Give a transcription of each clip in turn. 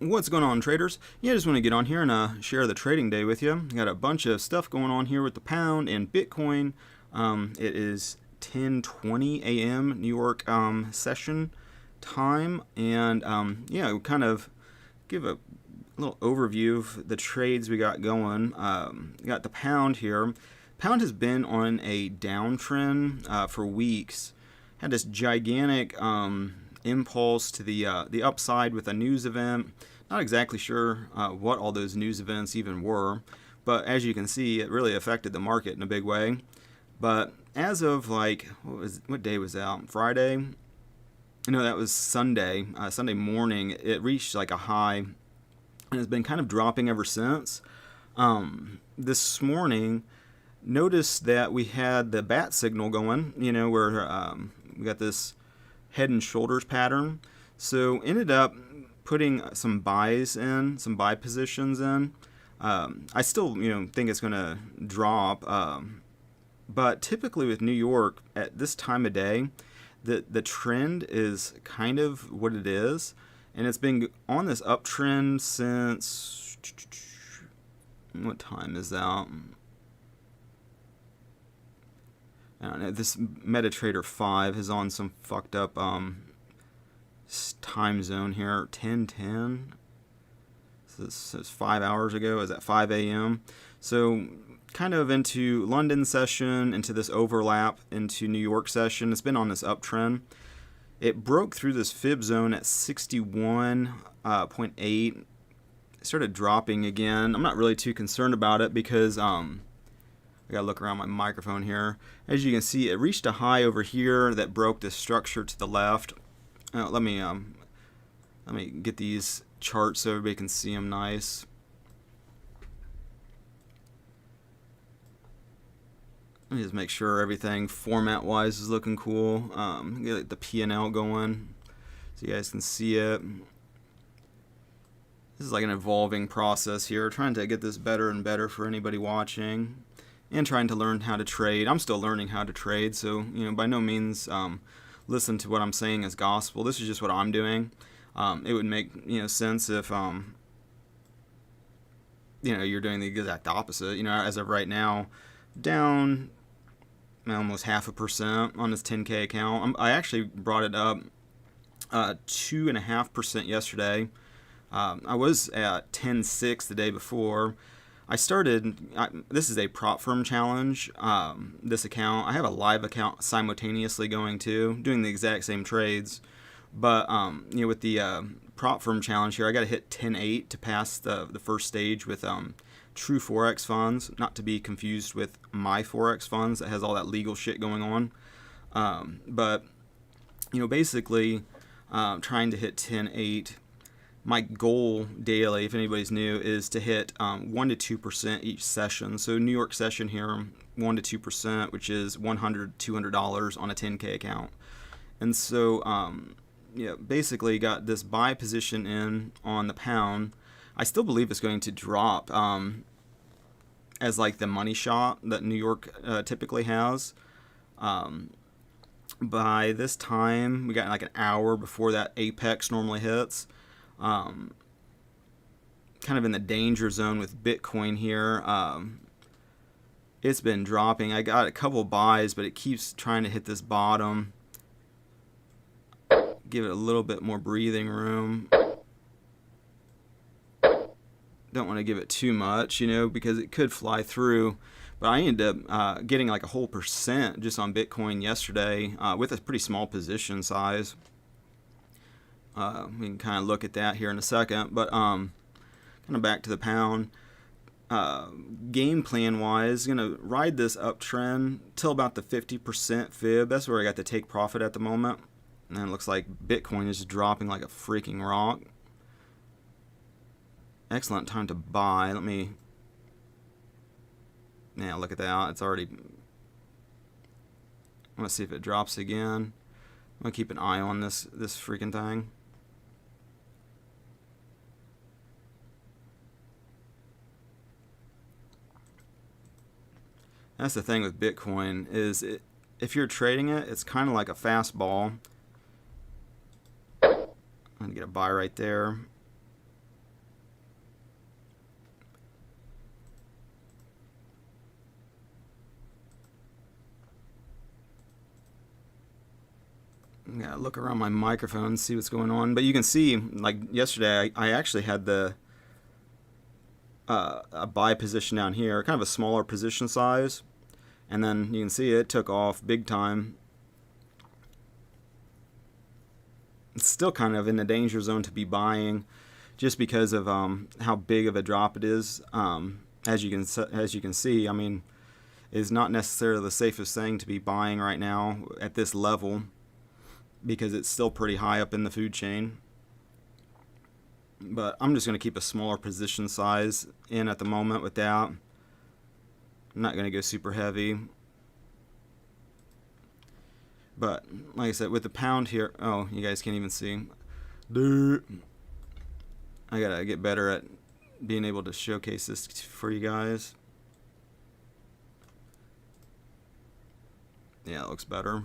What's going on, traders? Yeah, I just want to get on here and share the trading day with you. Got a bunch of stuff going on here with the pound and Bitcoin. It is 10:20 a.m. New York session time, and yeah, we'll kind of give a little overview of the trades we got going. We got the pound here. Pound has been on a downtrend for weeks. Had this gigantic impulse to the upside with a news event. Not exactly sure what all those news events even were, but as you can see, it really affected the market in a big way. But as of like what day was that? Friday? No, that was Sunday. Sunday morning, it reached like a high, and has been kind of dropping ever since. This morning, noticed that we had the bat signal going. You know, where we got this head and shoulders pattern. So ended up putting some buys in, some buy positions in. I still, think it's going to drop. But typically with New York at this time of day, the trend is kind of what it is. And it's been on this uptrend since, what time is that? I don't know, this MetaTrader 5 is on some fucked up time zone here, 10:10. So this is 5 hours ago. Is at 5 a.m. So kind of into London session, into this overlap into New York session. It's been on this uptrend. It broke through this fib zone at 61.8. It started dropping again. I'm not really too concerned about it because I gotta look around my microphone here. As you can see, it reached a high over here that broke this structure to the left. Let me get these charts so everybody can see them nice. Let me just make sure everything format-wise is looking cool. Get the P&L going so you guys can see it. This is like an evolving process here, trying to get this better and better for anybody watching, and trying to learn how to trade. I'm still learning how to trade, so by no means listen to what I'm saying as gospel. This is just what I'm doing. It would make sense if you're doing the exact opposite. As of right now, down almost 0.5% on this 10K account. I actually brought it up 2.5% yesterday. I was at 10.6 the day before. I started, this is a prop firm challenge, this account. I have a live account simultaneously going too, doing the exact same trades. But, with the prop firm challenge here, I got to hit 10.8 to pass the first stage with true Forex funds, not to be confused with my Forex funds that has all that legal shit going on. But, basically trying to hit 10.8. My goal daily, if anybody's new, is to hit 1 to 2% each session. So New York session here, 1 to 2%, which is $100, $200 on a 10K account. And so, basically got this buy position in on the pound. I still believe it's going to drop as like the money shot that New York typically has. By this time, we got like an hour before that apex normally hits. Kind of in the danger zone with Bitcoin here. It's been dropping. I got a couple buys, but it keeps trying to hit this bottom. Give it a little bit more breathing room. Don't want to give it too much, because it could fly through. But I ended up getting like a whole percent just on Bitcoin yesterday with a pretty small position size. We can kind of look at that here in a second, but kind of back to the pound. Game plan wise, gonna ride this uptrend till about the 50% fib. That's where I got to take profit at the moment, and it looks like Bitcoin is just dropping like a freaking rock. Excellent time to buy. Look at that. It's already. I want to see if it drops again. I'm gonna keep an eye on this freaking thing. That's the thing with Bitcoin is if you're trading it, it's kind of like a fastball. I'm gonna get a buy right there. Yeah, look around my microphone and see what's going on. But you can see, like yesterday, I actually had the a buy position down here, kind of a smaller position size, and then you can see it took off big time. It's still kind of in the danger zone to be buying, just because of how big of a drop it is. As you can see, I mean, it's not necessarily the safest thing to be buying right now at this level, because it's still pretty high up in the food chain. But I'm just going to keep a smaller position size in at the moment with that. I'm not going to go super heavy. But like I said, with the pound here, oh, you guys can't even see. Dude, I gotta get better at being able to showcase this for you guys. Yeah, it looks better.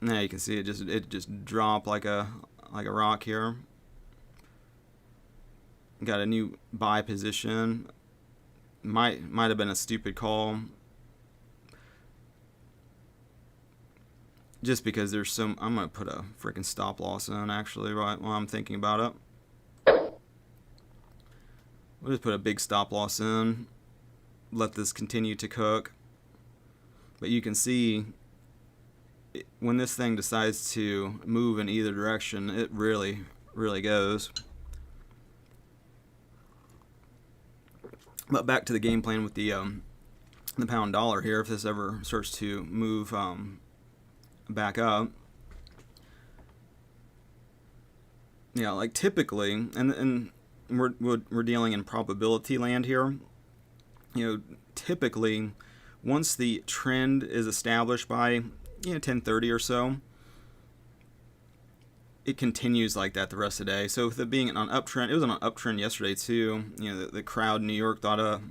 Now you can see it just dropped like a rock here. Got a new buy position. Might have been a stupid call, just because there's some. I'm gonna put a freaking stop loss in actually right while I'm thinking about it. We'll just put a big stop loss in. Let this continue to cook. But you can see, when this thing decides to move in either direction, it really goes. But back to the game plan with the pound dollar here. If this ever starts to move back up, yeah, like typically, and we're dealing in probability land here. You know, typically, once the trend is established by 10:30 or so, it continues like that the rest of the day. So with it being on uptrend, it was on an uptrend yesterday too. You know, the crowd in New York thought it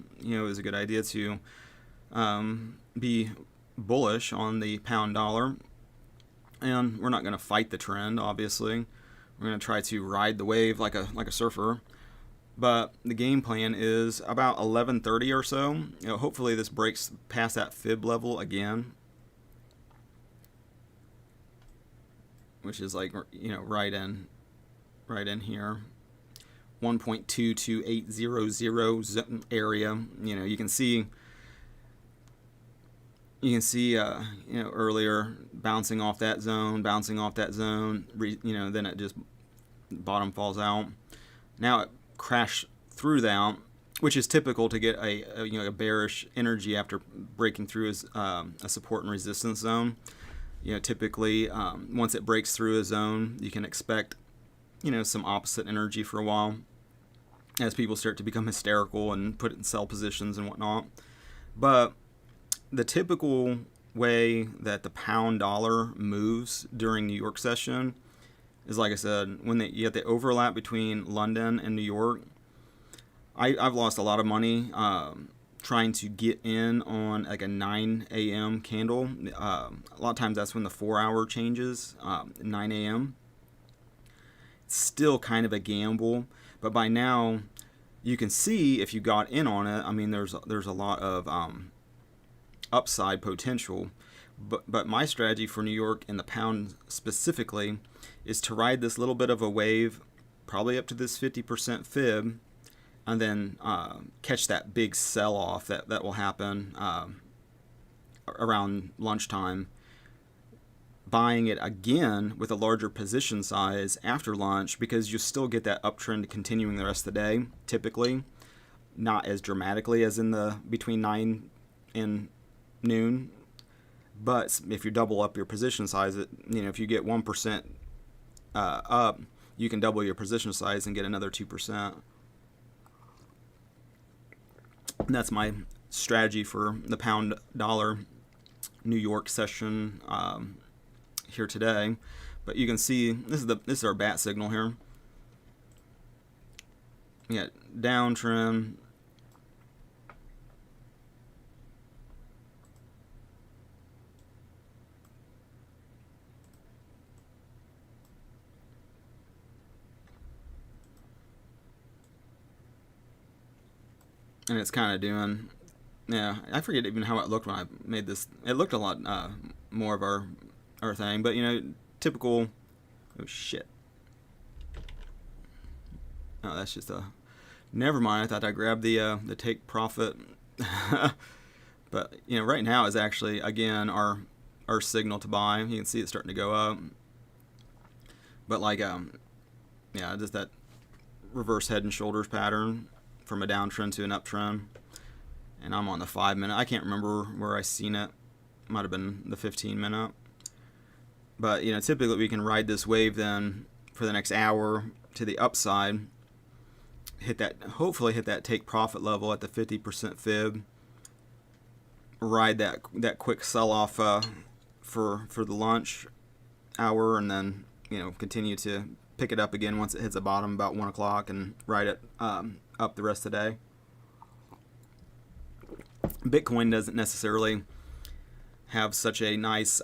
was a good idea to be bullish on the pound dollar, and we're not going to fight the trend. Obviously, we're going to try to ride the wave like a surfer. But the game plan is about 11:30 or so. Hopefully this breaks past that fib level again, which is like right in here, 1.22800 area. You can see earlier bouncing off that zone, then it just bottom falls out. Now it crashed through that, which is typical to get a bearish energy after breaking through a support and resistance zone. Typically, once it breaks through a zone, you can expect, some opposite energy for a while as people start to become hysterical and put it in sell positions and whatnot. But the typical way that the pound dollar moves during New York session is, like I said, when you have the overlap between London and New York. I've lost a lot of money trying to get in on like a 9 a.m. candle. A lot of times that's when the 4-hour changes, 9 a.m. It's still kind of a gamble, but by now you can see if you got in on it. I mean, there's a lot of upside potential. But my strategy for New York and the pound specifically is to ride this little bit of a wave, probably up to this 50% fib, and then catch that big sell-off that will happen around lunchtime, buying it again with a larger position size after lunch, because you still get that uptrend continuing the rest of the day, typically. Not as dramatically as in the between 9 and noon. But if you double up your position size, if you get 1% up, you can double your position size and get another 2%. And that's my strategy for the pound dollar New York session here today. But you can see this is our bat signal here. You got downtrend. And it's kind of doing, I forget even how it looked when I made this. It looked a lot more of our thing. But you know, typical. Oh shit. Oh, that's just a. Never mind. I thought I grabbed the take profit. But you know, right now is actually again our signal to buy. You can see it's starting to go up. But like yeah, just that reverse head and shoulders pattern from a downtrend to an uptrend. And I'm on the 5-minute. I can't remember where I seen it. Might have been the 15-minute. But you know, typically we can ride this wave then for the next hour to the upside. Hopefully hit that take profit level at the 50% fib. Ride that quick sell off for the lunch hour, and then you know continue to pick it up again once it hits the bottom about 1 o'clock, and ride it up the rest of the day. Bitcoin doesn't necessarily have such a nice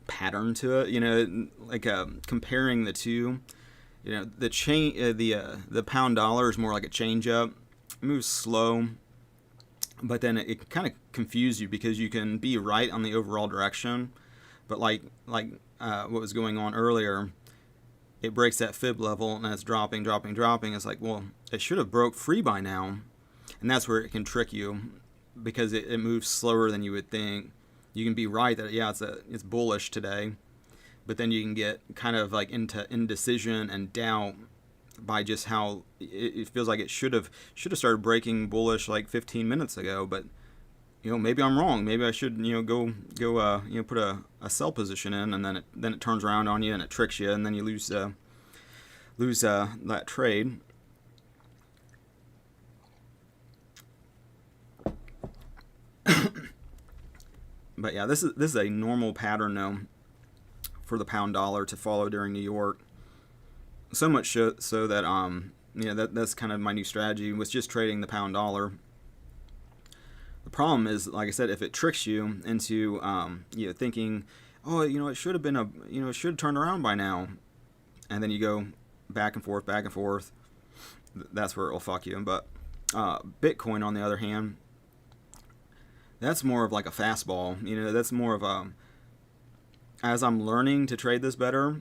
pattern to it. You know, like comparing the two. You know, the pound dollar is more like a change up. It moves slow, but then it kind of confuses you because you can be right on the overall direction, but like what was going on earlier, it breaks that fib level and it's dropping. It's like, well, it should have broke free by now, and that's where it can trick you because it moves slower than you would think. You can be right that yeah, it's bullish today. But then you can get kind of like into indecision and doubt by just how it feels like it should have started breaking bullish like 15 minutes ago. But you know, maybe I'm wrong. Maybe I should go put a sell position in, and then it turns around on you and it tricks you, and then you lose that trade. But yeah, this is a normal pattern though for the pound dollar to follow during New York. So much so that you know, that's kind of my new strategy was just trading the pound dollar. The problem is, like I said, if it tricks you into you know, thinking, oh, you know, it should have been it should have turned around by now, and then you go back and forth, that's where it will fuck you. But Bitcoin, on the other hand, that's more of like a fastball. You know, that's more of a, as I'm learning to trade this better,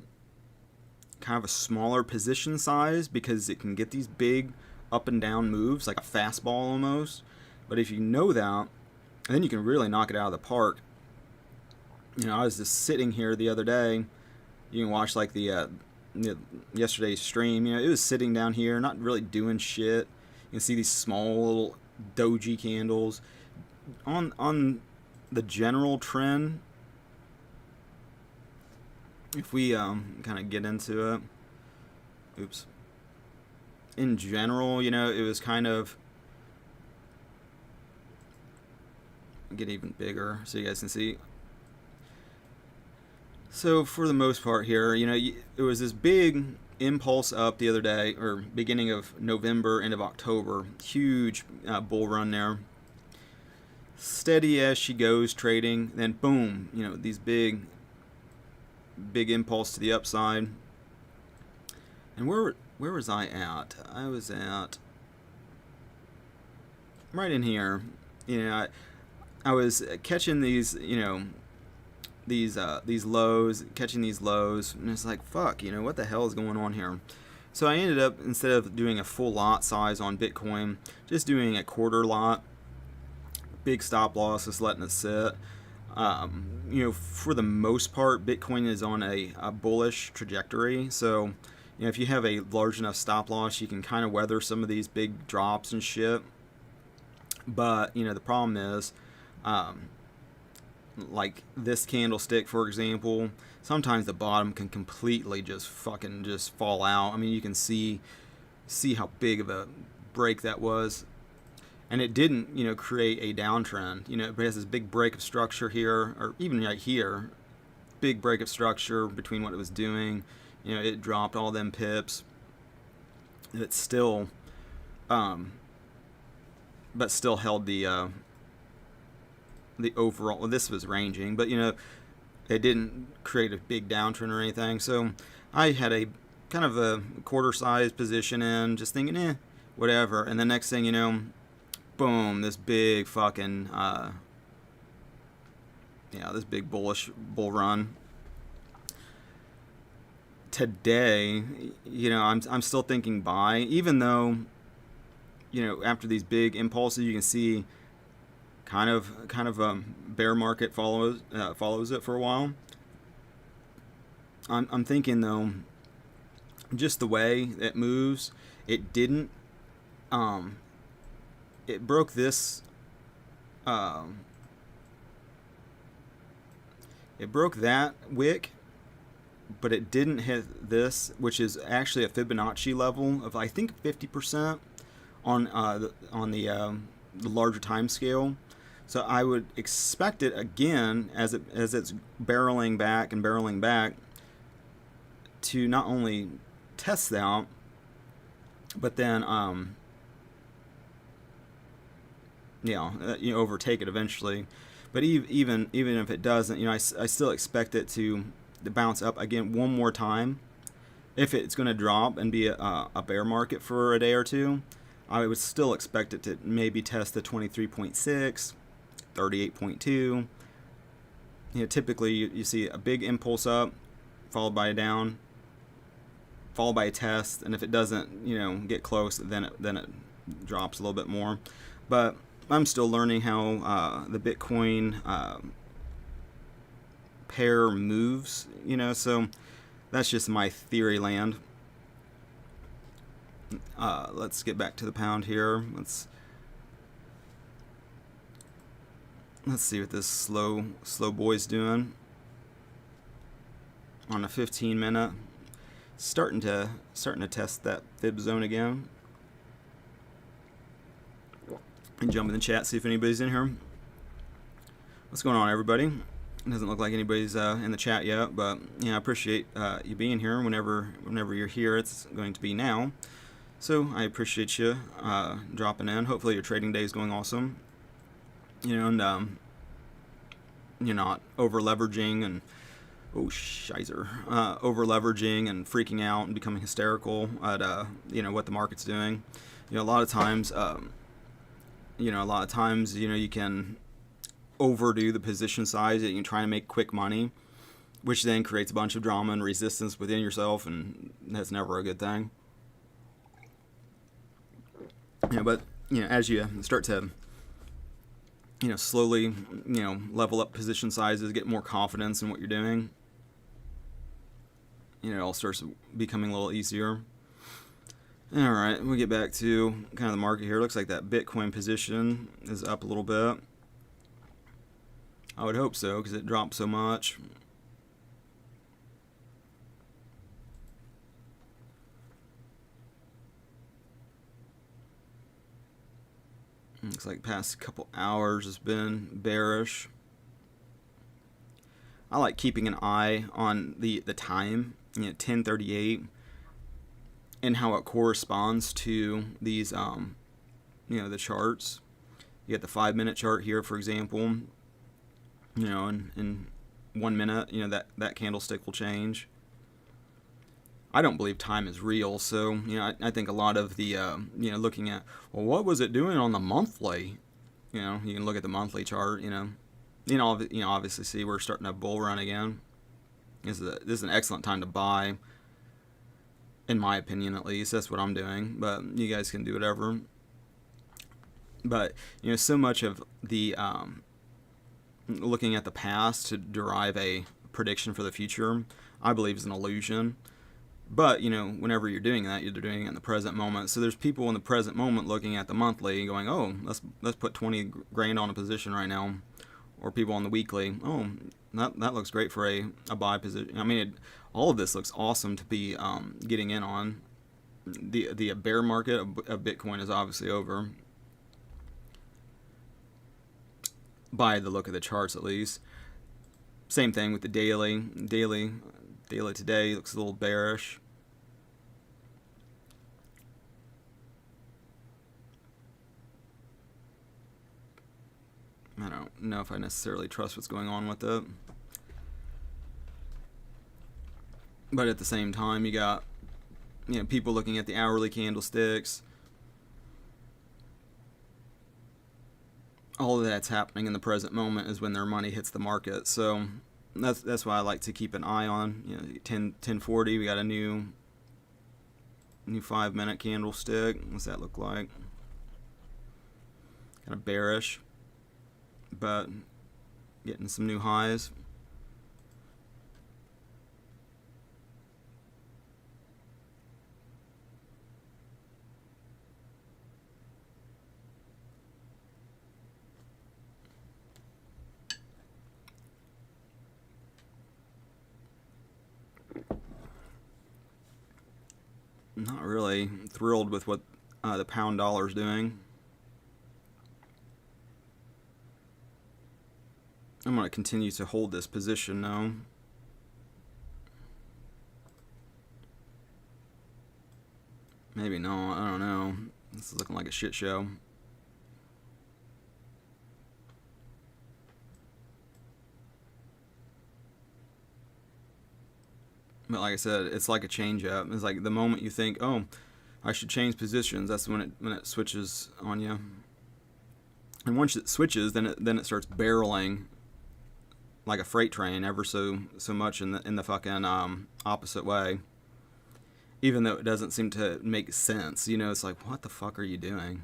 kind of a smaller position size because it can get these big up and down moves like a fastball almost. But if you know that, then you can really knock it out of the park. You know, I was just sitting here the other day. You can watch like the yesterday's stream. You know, it was sitting down here, not really doing shit. You can see these small little doji candles on the general trend. If we kind of get into it, oops. In general, you know, it was kind of get even bigger so you guys can see. So for the most part here, you know, it was this big impulse up the other day, or beginning of November, end of October. Huge bull run there. Steady as she goes trading, then boom, you know, these big impulse to the upside. And where was I at? I was at right in here. You know, I was catching these, you know, these lows, catching these lows, and it's like, fuck, you know, what the hell is going on here? So I ended up, instead of doing a full lot size on Bitcoin, just doing a quarter lot, big stop loss, just letting it sit. You know, for the most part, Bitcoin is on a bullish trajectory. So, you know, if you have a large enough stop loss, you can kind of weather some of these big drops and shit. But, you know, the problem is, like this candlestick, for example, sometimes the bottom can completely just fucking just fall out. I mean, you can see how big of a break that was. And it didn't, you know, create a downtrend. You know, it has this big break of structure here, or even right here, big break of structure between what it was doing. You know, it dropped all them pips. It still, but still held the overall. Well, this was ranging, but you know, it didn't create a big downtrend or anything. So I had a kind of a quarter-sized position in, just thinking, whatever. And the next thing you know, boom, this big fucking yeah, this big bullish bull run. Today, you know, I'm still thinking buy, even though, you know, after these big impulses, you can see kind of bear market follows it for a while. I'm thinking though, just the way it moves, it didn't. It broke this. It broke that wick, but it didn't hit this, which is actually a Fibonacci level of I think 50% on the larger time scale. So I would expect it again as it's barreling back and barreling back to not only test that, but then you overtake it eventually. But even if it doesn't, you know, I still expect it to bounce up again one more time. If it's going to drop and be a bear market for a day or two, I would still expect it to maybe test the 23.6, 38.2. You know, typically you see a big impulse up, followed by a down, followed by a test, and if it doesn't, you know, get close, then it drops a little bit more. But I'm still learning how the Bitcoin pair moves, you know, so that's just my theory land. Let's get back to the pound here. Let's see what this slow boy's doing on a 15-minute. Starting to test that fib zone again. And jump in the chat, see if anybody's in here. What's going on, everybody? It doesn't look like anybody's in the chat yet, but yeah, I appreciate you being here. Whenever you're here, it's going to be now. So I appreciate you dropping in. Hopefully your trading day is going awesome. You know, and you're not over leveraging and over leveraging and freaking out and becoming hysterical at you know, what the market's doing. You know, a lot of times you can overdo the position size. You can try to make quick money, which then creates a bunch of drama and resistance within yourself, and that's never a good thing. You know, but you know, as you start to, you know, slowly, you know, level up position sizes, get more confidence in what you're doing, you know, it all starts becoming a little easier. All right, we'll get back to kind of the market here. Looks like that Bitcoin position is up a little bit. I would hope so, because it dropped so much. Looks like past couple hours has been bearish. I like keeping an eye on the time, you know, 1038, and how it corresponds to these, you know, the charts. You get the 5-minute chart here, for example. You know, in 1 minute, you know, that candlestick will change. I don't believe time is real, so you know, I think a lot of the you know, looking at, well, what was it doing on the monthly? You know, you can look at the monthly chart. You know, obviously see we're starting a bull run again. This is an excellent time to buy, in my opinion, at least. That's what I'm doing, but you guys can do whatever. But you know, so much of the looking at the past to derive a prediction for the future, I believe, is an illusion. But you know, whenever you're doing that, you're doing it in the present moment. So there's people in the present moment looking at the monthly, going, "Oh, let's put 20 grand on a position right now," or people on the weekly, "Oh, that looks great for a buy position." I mean, all of this looks awesome to be getting in on. The bear market of Bitcoin is obviously over, by the look of the charts, at least. Same thing with the daily. Daily today looks a little bearish. I don't know if I necessarily trust what's going on with it. But at the same time, you got, you know, people looking at the hourly candlesticks. all of that's happening in the present moment is when their money hits the market. So that's why I like to keep an eye on, 1040. We got a new 5-minute candlestick. What's that look like? Kind of bearish, but getting some new highs. Not really thrilled with what the pound dollar is doing. I'm going to continue to hold this position now. Maybe not. I don't know. This is looking like a shit show. But like I said, it's like a change up. It's like the moment you think, oh, I should change positions, that's when it switches on you. And once it switches, then it starts barreling like a freight train ever so much in the fucking opposite way. Even though it doesn't seem to make sense, it's like, what the fuck are you doing?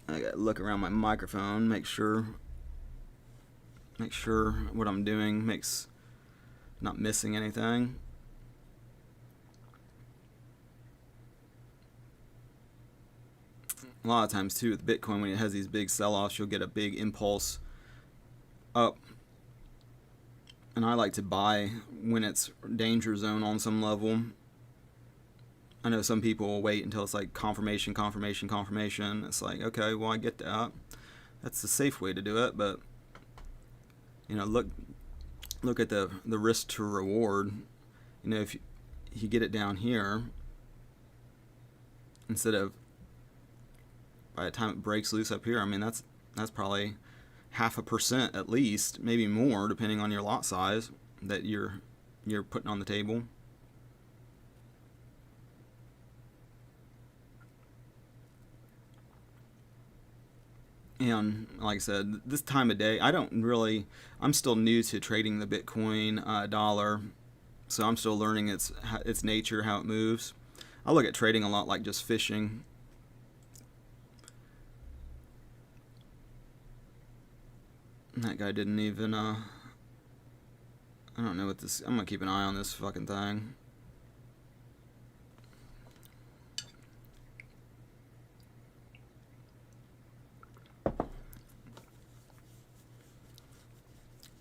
I gotta look around my microphone, make sure what I'm doing not missing anything. A lot of times too with Bitcoin, when it has these big sell-offs, you'll get a big impulse up, and I like to buy when it's danger zone on some level. I know some people will wait until it's like confirmation. It's like, okay, well, I get that. That's the safe way to do it, but look at the risk to reward. If you get it down here, instead of by the time it breaks loose up here, I mean that's probably 0.5% at least, maybe more, depending on your lot size that you're putting on the table. And like I said, this time of day, I'm still new to trading the Bitcoin dollar, so I'm still learning its nature, how it moves. I look at trading a lot like just fishing. That guy didn't even, I don't know what this, I'm gonna keep an eye on this fucking thing.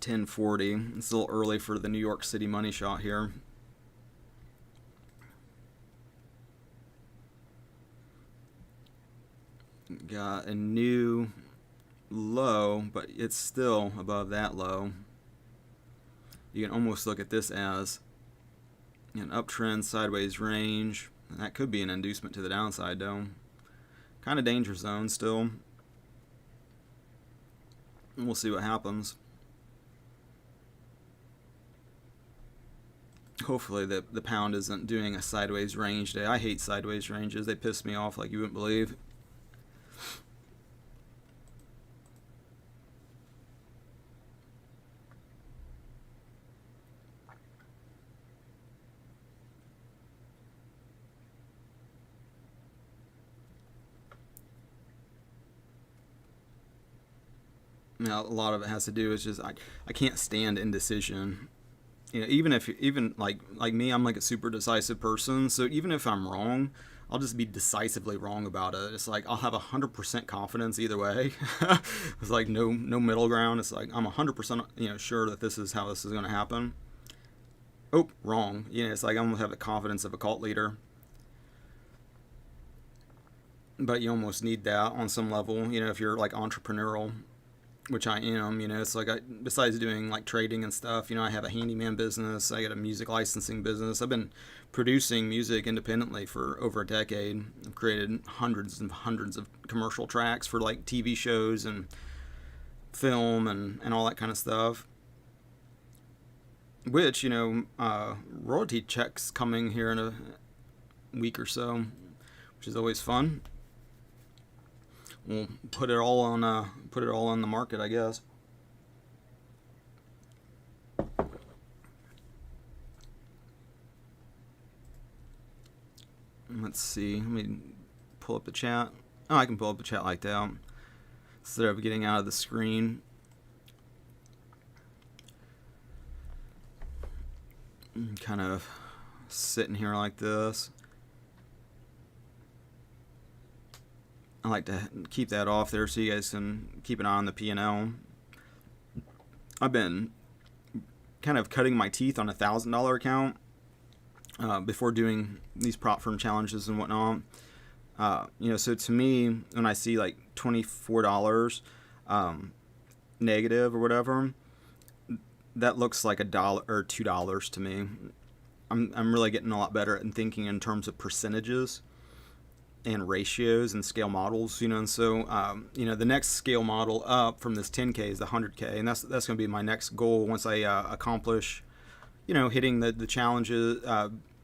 $10.40. It's a little early for the New York City money shot here. Got a new low, but it's still above that low. You can almost look at this as an uptrend sideways range. And that could be an inducement to the downside though. Kind of danger zone still. And we'll see what happens. Hopefully the pound isn't doing a sideways range day. I hate sideways ranges. They piss me off like you wouldn't believe. Now, a lot of it has to do with just I can't stand indecision. Even like me, I'm like a super decisive person. So even if I'm wrong, I'll just be decisively wrong about it. It's like I'll have 100% confidence either way. It's like no middle ground. It's like I'm 100% sure that this is how this is going to happen. Oh, wrong. It's like I'm gonna have the confidence of a cult leader. But you almost need that on some level. If you're like entrepreneurial, which I am, it's like besides doing like trading and stuff, I have a handyman business, I got a music licensing business. I've been producing music independently for over a decade. I've created hundreds and hundreds of commercial tracks for like TV shows and film and all that kind of stuff. Which, royalty checks coming here in week or so, which is always fun. We'll put it all on the market, I guess. Let's see. Let me pull up the chat. Oh, I can pull up the chat like that instead of getting out of the screen. Kind of sitting here like this. I like to keep that off there so you guys can keep an eye on the P&L. I've been kind of cutting my teeth on $1,000 account before doing these prop firm challenges and whatnot. So to me, when I see like $24 negative or whatever, that looks like $1 or $2 to me. I'm really getting a lot better at thinking in terms of percentages and ratios and scale models, and so the next scale model up from this 10K is the 100K, and that's going to be my next goal once I accomplish, hitting the challenges,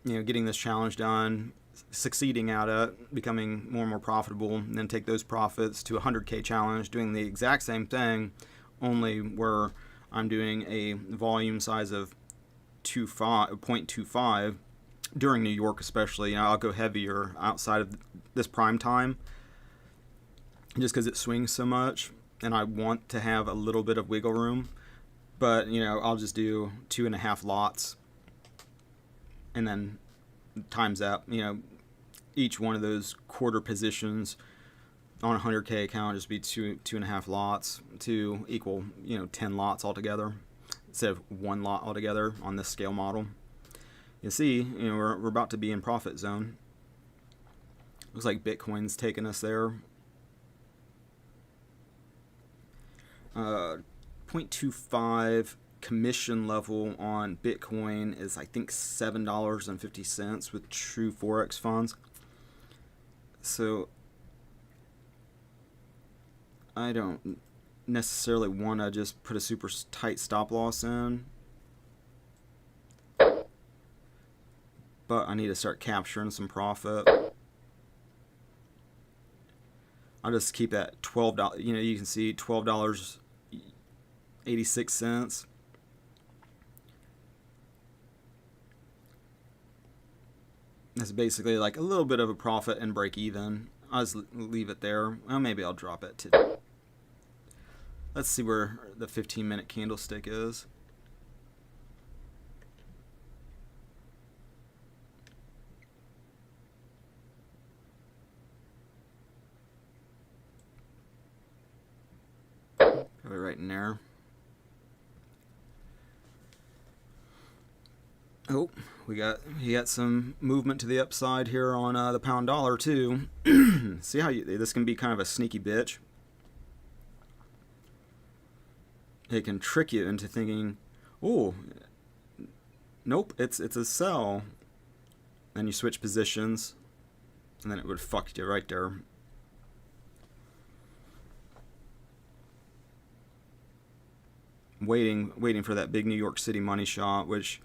getting this challenge done, succeeding at it, becoming more and more profitable, and then take those profits to a 100K challenge, doing the exact same thing, only where I'm doing a volume size of 0.25 during New York, especially. I'll go heavier outside of this prime time just because it swings so much and I want to have a little bit of wiggle room. But I'll just do 2.5 lots and then times up. Each one of those quarter positions on a 100K account just be 2.5 lots to equal 10 lots altogether instead of 1 lot altogether on this scale model. You see, we're about to be in profit zone. Looks like Bitcoin's taking us there. 0.25 commission level on Bitcoin is, I think, $7.50 with true Forex funds. So I don't necessarily want to just put a super tight stop loss in, but I need to start capturing some profit. I'll just keep that $12. You can see $12.86. That's basically like a little bit of a profit and break even. I'll just leave it there. Well, maybe I'll drop it to. Let's see where the 15-minute candlestick is. Probably right in there. Oh, we got some movement to the upside here on the pound dollar too. See how this can be kind of a sneaky bitch. It can trick you into thinking, oh, nope, it's a sell. Then you switch positions, and then it would fuck you right there. Waiting for that big New York City money shot, which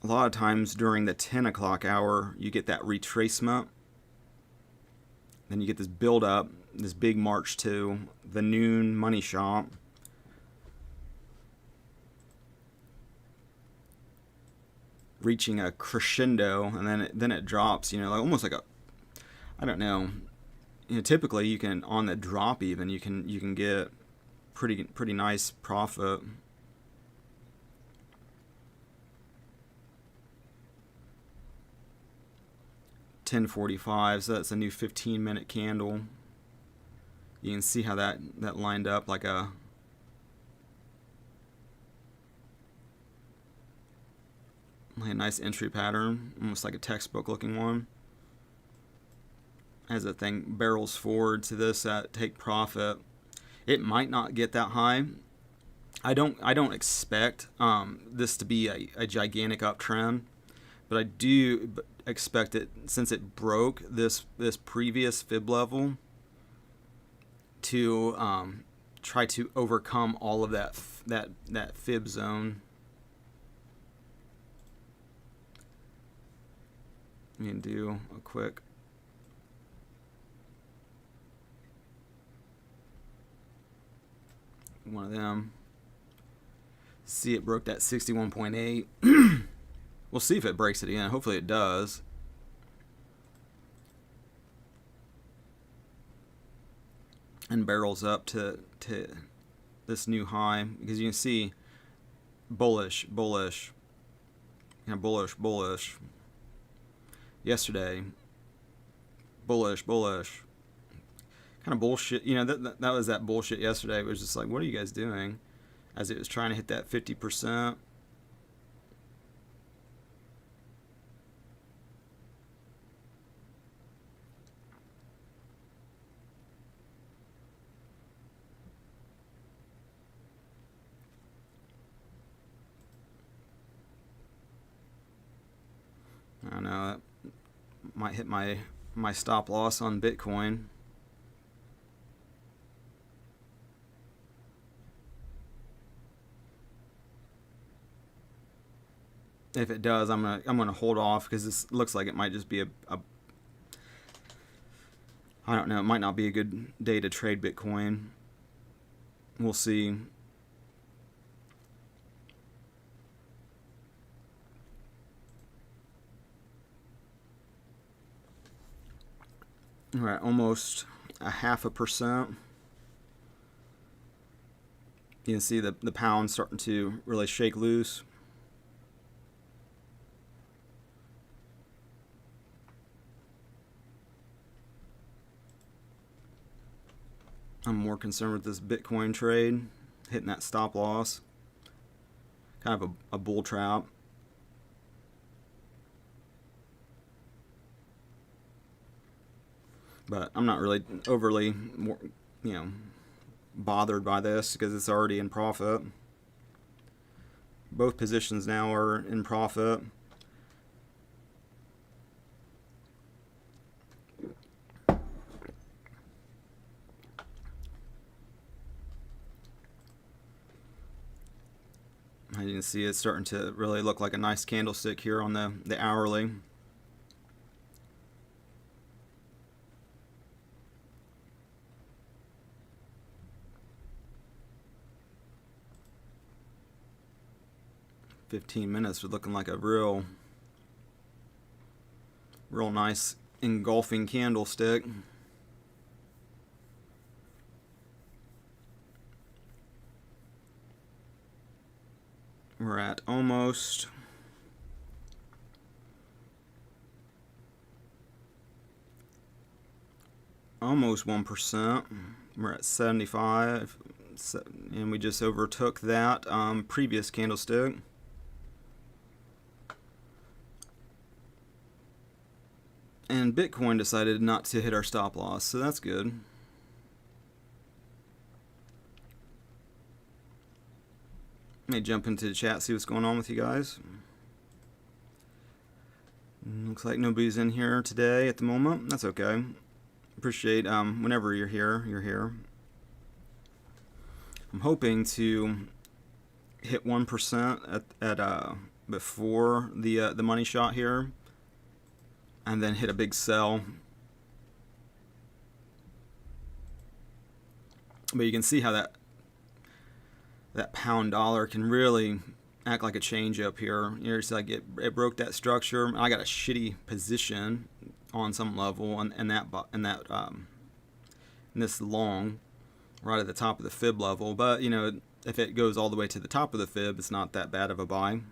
a lot of times during the 10 o'clock hour, you get that retracement. Then you get this build up, this big march to the noon money shot. Reaching a crescendo, and then it drops, like almost like I don't know. Typically you can, on the drop even, you can get pretty nice profit. $10.45, so that's a new 15-minute candle. You can see how that lined up like a nice entry pattern, almost like a textbook looking one. As the thing barrels forward to this take profit, it might not get that high. I don't expect this to be a gigantic uptrend, but I do expect it, since it broke this previous fib level, to try to overcome all of that fib zone. Let me do a quick one of them. See, it broke that 61.8. We'll see if it breaks it again. Hopefully it does. And barrels up to this new high, because you can see bullish, bullish, bullish, bullish. Yesterday, bullish, bullish. Kind of bullshit. That was that bullshit yesterday. It was just like, what are you guys doing? As it was trying to hit that 50%. I know that might hit my stop loss on Bitcoin. If it does, I'm gonna hold off, because this looks like it might just be a I don't know, it might not be a good day to trade Bitcoin. We'll see. We're at almost a 0.5%. You can see the pound starting to really shake loose. I'm more concerned with this Bitcoin trade, hitting that stop loss. Kind of a bull trap. But I'm not really overly, bothered by this, because it's already in profit. Both positions now are in profit. As you can see, it's starting to really look like a nice candlestick here on the hourly. $15 minutes, was looking like a real nice engulfing candlestick. We're at almost almost 1%. We're at 75, and we just overtook that previous candlestick. And Bitcoin decided not to hit our stop loss, so that's good. Let me jump into the chat, see what's going on with you guys. Looks like nobody's in here today at the moment. That's okay. Appreciate whenever you're here, you're here. I'm hoping to hit 1% at before the money shot here, and then hit a big sell. But you can see how that pound dollar can really act like a change up here. It's like it broke that structure. I got a shitty position on some level in this long, right at the top of the fib level. But if it goes all the way to the top of the fib, it's not that bad of a buy.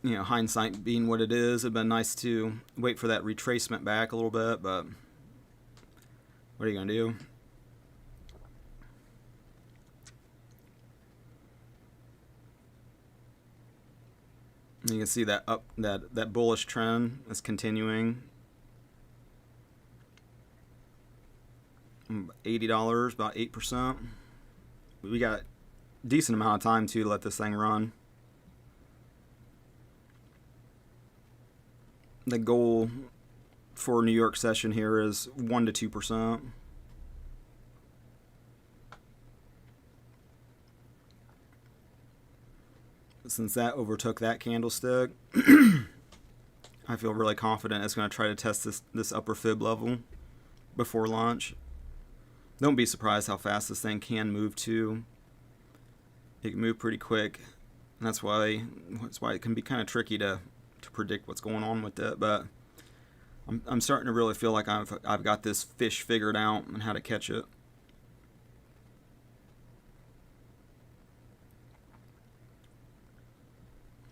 Hindsight being what it is, it'd been nice to wait for that retracement back a little bit, but what are you gonna do? You can see that that bullish trend is continuing. $80, about 8%. We got a decent amount of time to let this thing run. The goal for New York session here is 1 to 2%. since that overtook that candlestick, I feel really confident it's going to try to test this upper fib level before launch. Don't be surprised how fast this thing can move too. It can move pretty quick, and that's why it can be kind of tricky to predict what's going on with it. But I'm starting to really feel like I've got this fish figured out and how to catch it.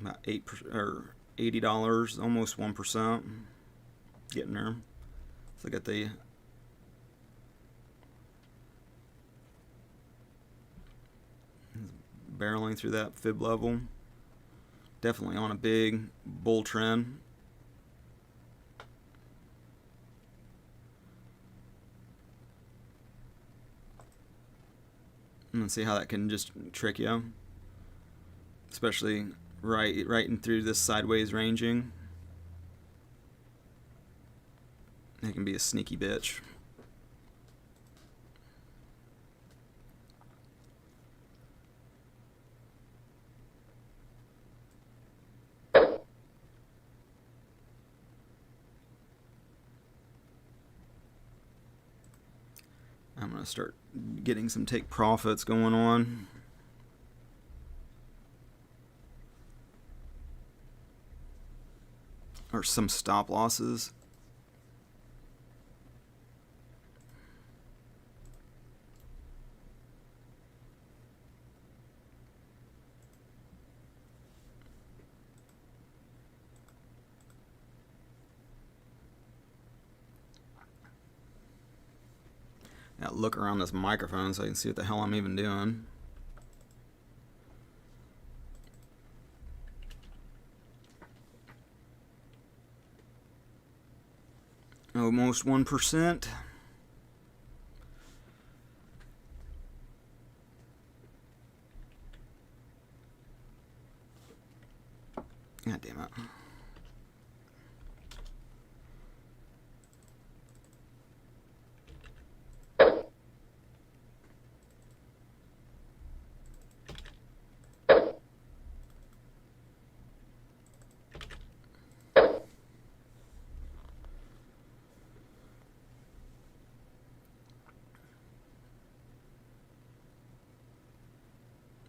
About $80, almost 1%, getting there. So I got the barreling through that fib level. Definitely on a big bull trend. And see how that can just trick you, especially right in through this sideways ranging. It can be a sneaky bitch. I'm going to start getting some take profits going on. Or some stop losses. Now look around this microphone so I can see what the hell I'm even doing. Almost 1%. God damn it.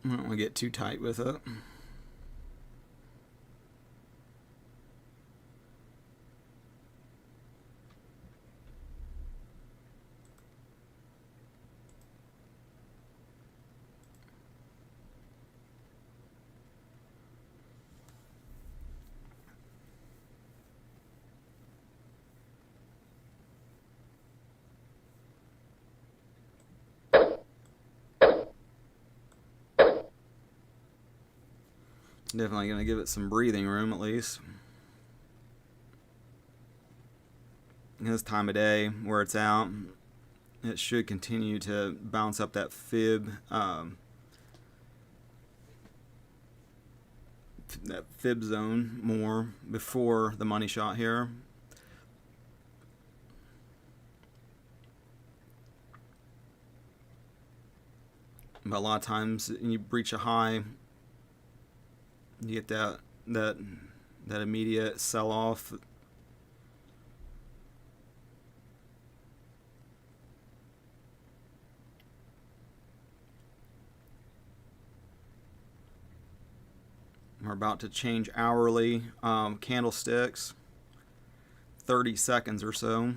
I don't want to get too tight with it. Definitely going to give it some breathing room at least. This time of day where it's out, it should continue to bounce up that fib zone more before the money shot here. But a lot of times when you breach a high, you get that immediate sell-off. We're about to change hourly candlesticks, 30 seconds or so.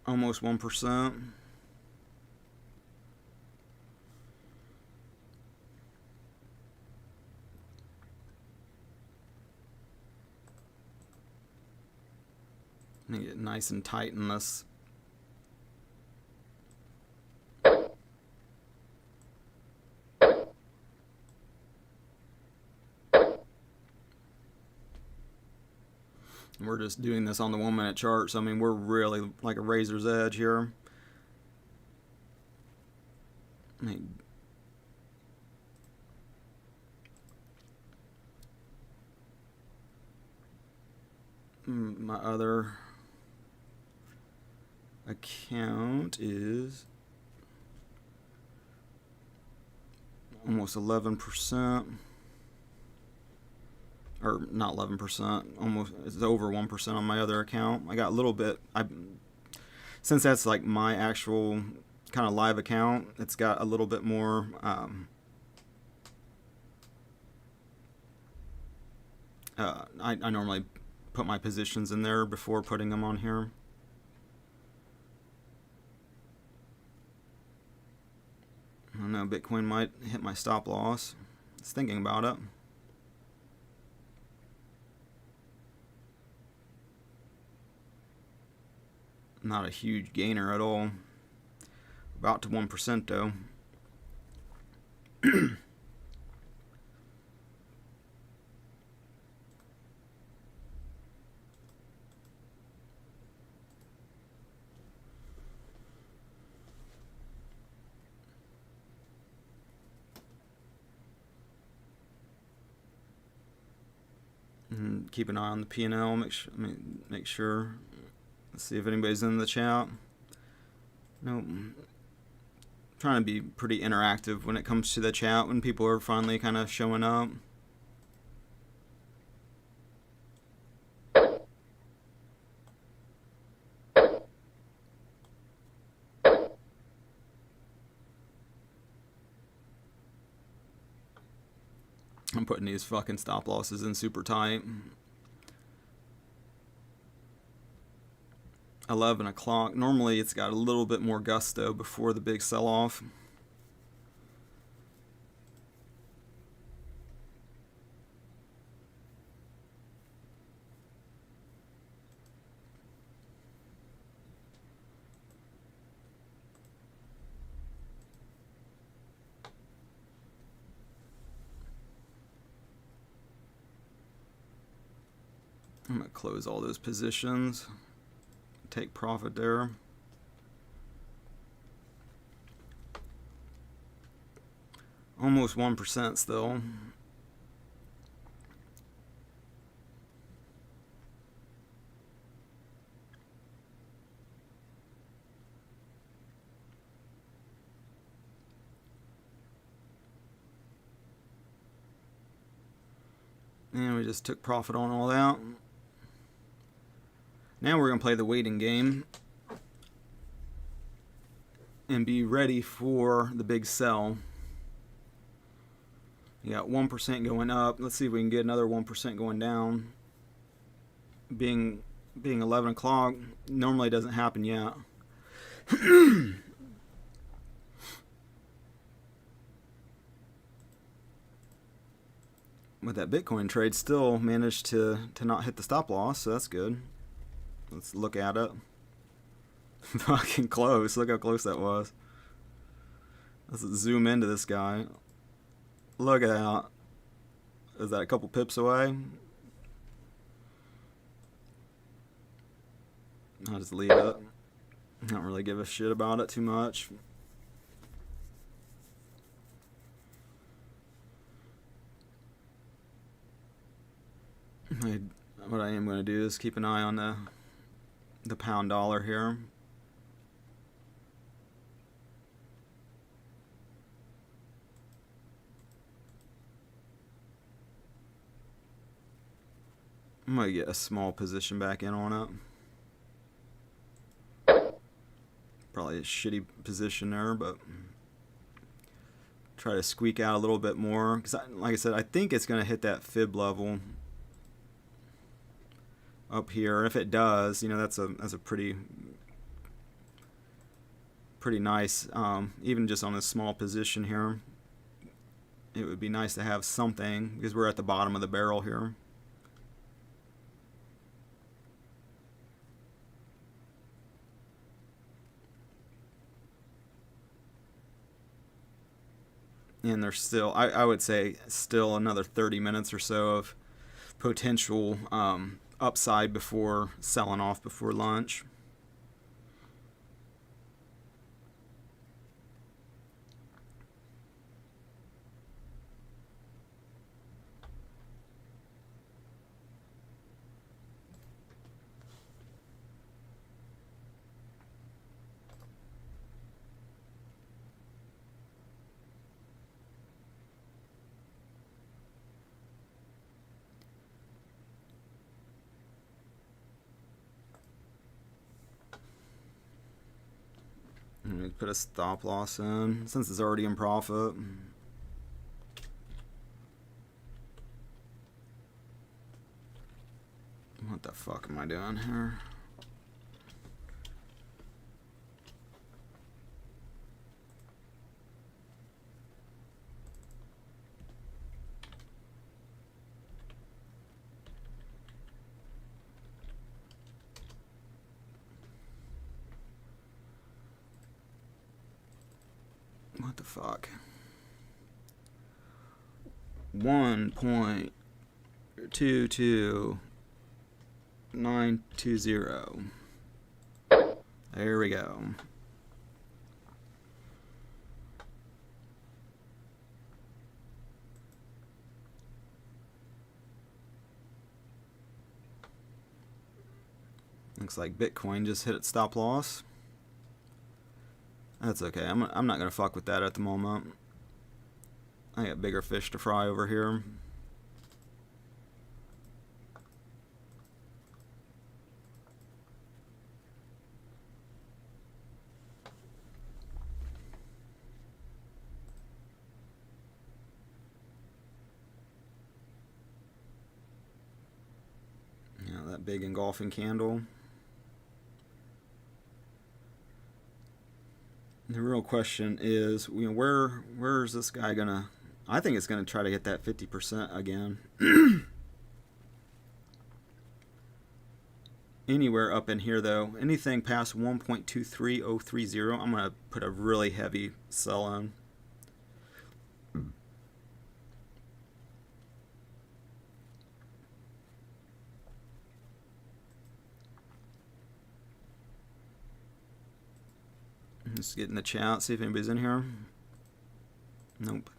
Almost 1%. Get nice and tight in this. We're just doing this on the 1 minute chart, so I mean we're really like a razor's edge here. My other account is almost 11%, or not 11%, almost, it's over 1% on my other account. I got a little bit, since that's like my actual kind of live account, it's got a little bit more I normally put my positions in there before putting them on here. I don't know, Bitcoin might hit my stop loss. I was thinking about it. Not a huge gainer at all. About to 1% though. And keep an eye on the P&L. Make sure. Let's see if anybody's in the chat. Nope. Trying to be pretty interactive when it comes to the chat when people are finally kind of showing up. I'm putting these fucking stop losses in super tight. 11 o'clock. Normally it's got a little bit more gusto before the big sell-off. I'm going to close all those positions. Take profit there. Almost 1% still. And we just took profit on all that. Now we're going to play the waiting game and be ready for the big sell. You got 1% going up. Let's see if we can get another 1% going down. Being 11 o'clock, normally doesn't happen yet. With that Bitcoin trade, still managed to not hit the stop loss, so that's good. Let's look at it. Fucking close. Look how close that was. Let's zoom into this guy. Look at that. Is that a couple pips away? I'll just leave it. I don't really give a shit about it too much. What I am going to do is keep an eye on the pound dollar here. I'm going to get a small position back in on it. Probably a shitty position there, but try to squeak out a little bit more. Because like I said, I think it's going to hit that fib level up here. If it does, you know, that's a pretty nice, even just on a small position here. It would be nice to have something because we're at the bottom of the barrel here. And there's still, I would say, still another 30 minutes or so of potential upside before selling off before lunch. Put a stop loss in since it's already in profit. What the fuck am I doing here? What the fuck? 1.22920. There we go. Looks like Bitcoin just hit its stop loss. That's okay. I'm not gonna fuck with that at the moment. I got bigger fish to fry over here. Yeah, that big engulfing candle. The real question is, where is this guy gonna? I think it's gonna try to hit that 50% again. Anywhere up in here though, anything past 1.23030, I'm gonna put a really heavy sell on. Just get in the chat, see if anybody's in here. Nope.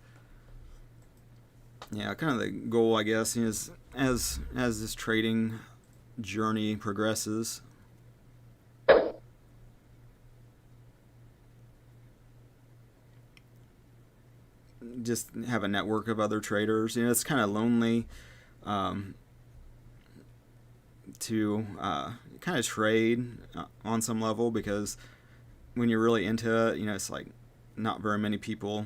Yeah, kind of the goal, I guess, is as this trading journey progresses, just have a network of other traders. You know, it's kind of lonely to kind of trade on some level, because when you're really into it, you know, it's like not very many people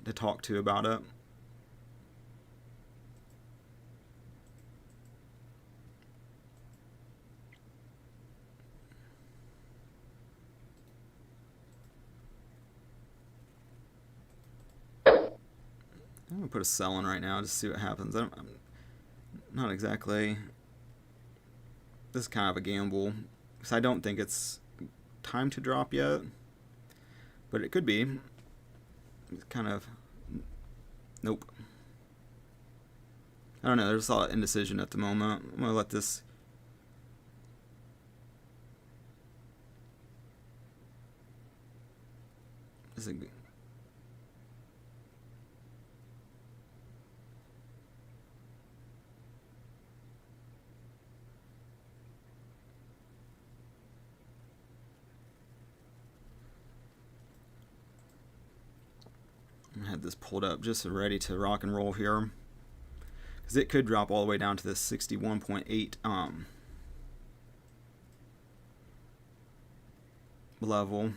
to talk to about it. I'm gonna put a sell in right now just to see what happens. I'm not exactly. This is kind of a gamble, because I don't think it's time to drop yet, but it could be. It's kind of. Nope. I don't know. There's a lot of indecision at the moment. I'm gonna let this. This is a, I had this pulled up just ready to rock and roll here, because it could drop all the way down to this 61.8 level.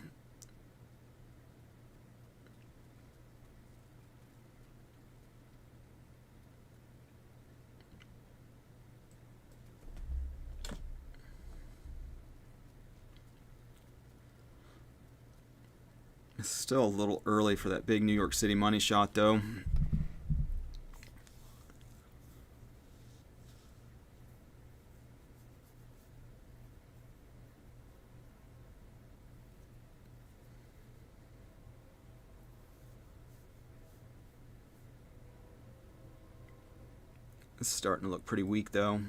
It's still a little early for that big New York City money shot, though. It's starting to look pretty weak, though.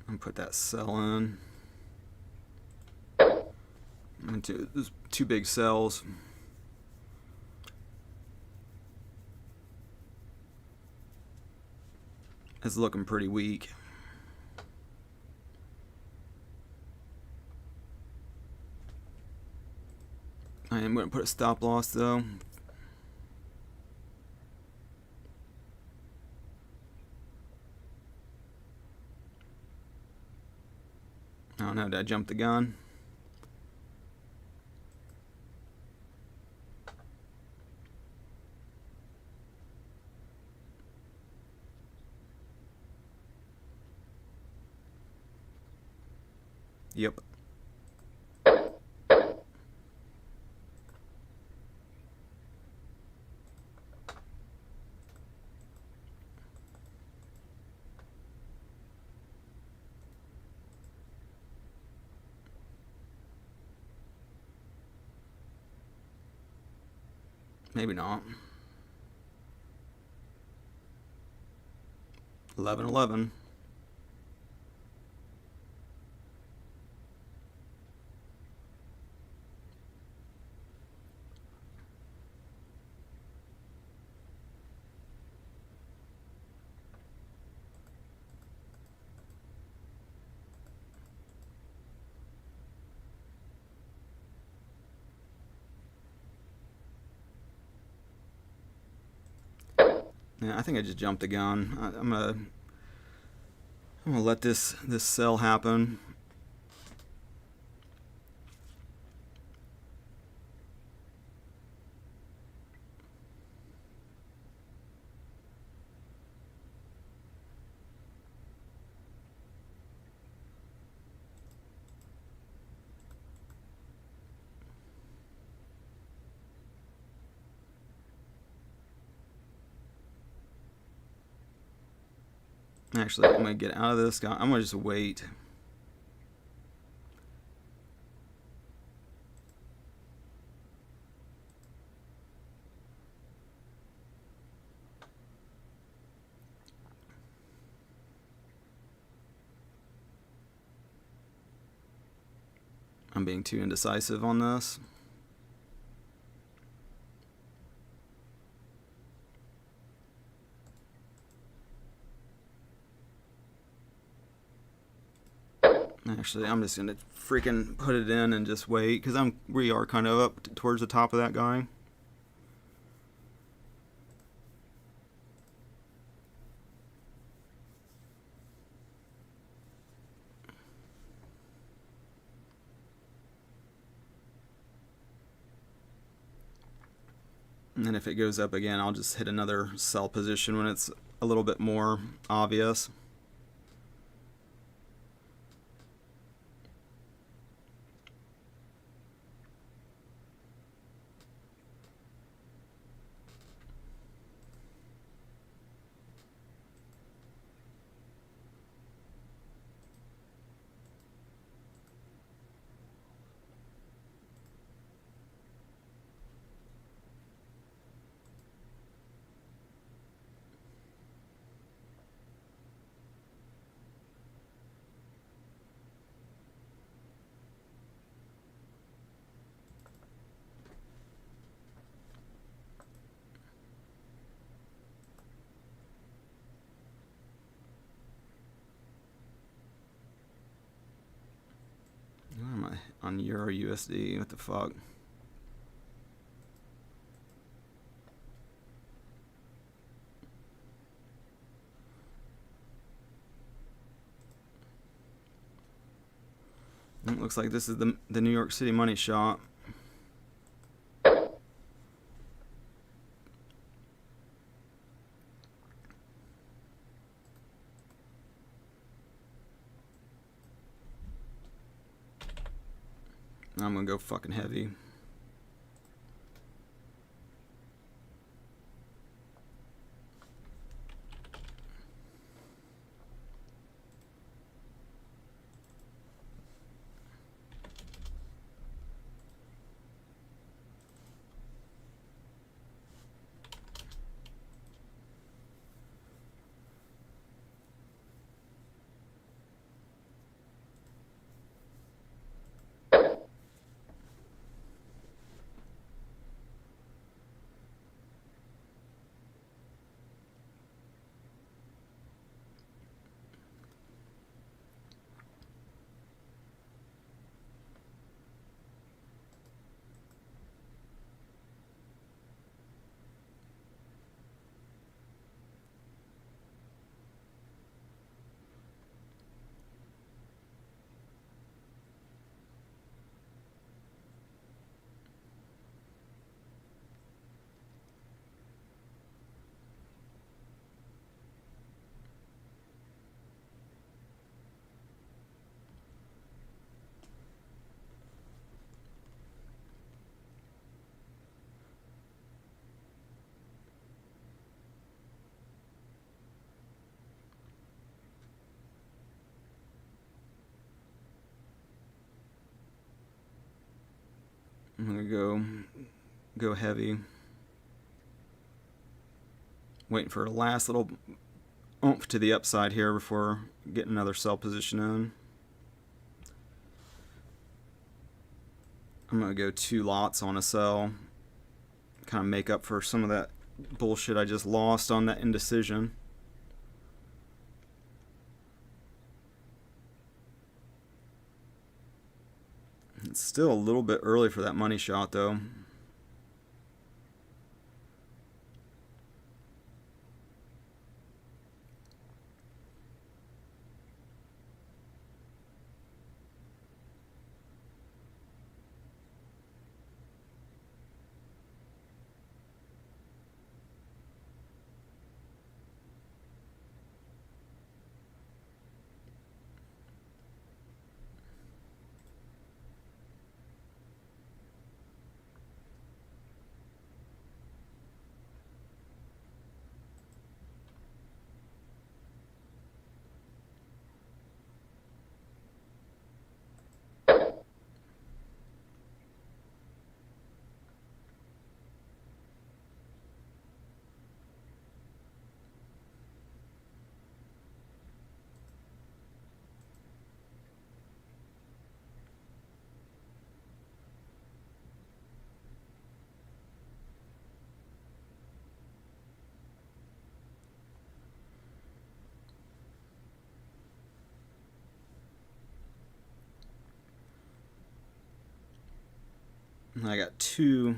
And put that sell in. Into those two big sells. It's looking pretty weak. I am going to put a stop loss though. don't know, did I jump the gun? Yep. Maybe not. 11.11. Yeah, I think I just jumped the gun. I'm gonna let this sell happen. Actually, I'm gonna get out of this guy. I'm gonna just wait. I'm being too indecisive on this. Actually, I'm just gonna freaking put it in and just wait because we are kind of up towards the top of that guy. And then if it goes up again, I'll just hit another sell position when it's a little bit more obvious. Where am I? On Euro USD. What the fuck? It looks like this is the New York City money shot. I'm gonna go fucking heavy. I'm gonna go heavy. Waiting for a last little oomph to the upside here before getting another sell position in. I'm gonna go 2 lots on a sell, kind of make up for some of that bullshit I just lost on that indecision. It's still a little bit early for that money shot though. I got two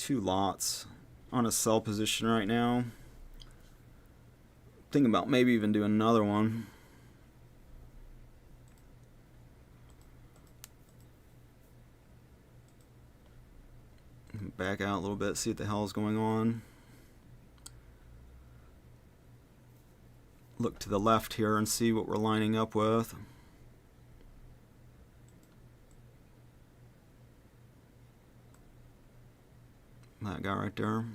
lots on a sell position right now. Thinking about maybe even doing another one. Back out a little bit, see what the hell is going on. Look to the left here and see what we're lining up with. That guy right there.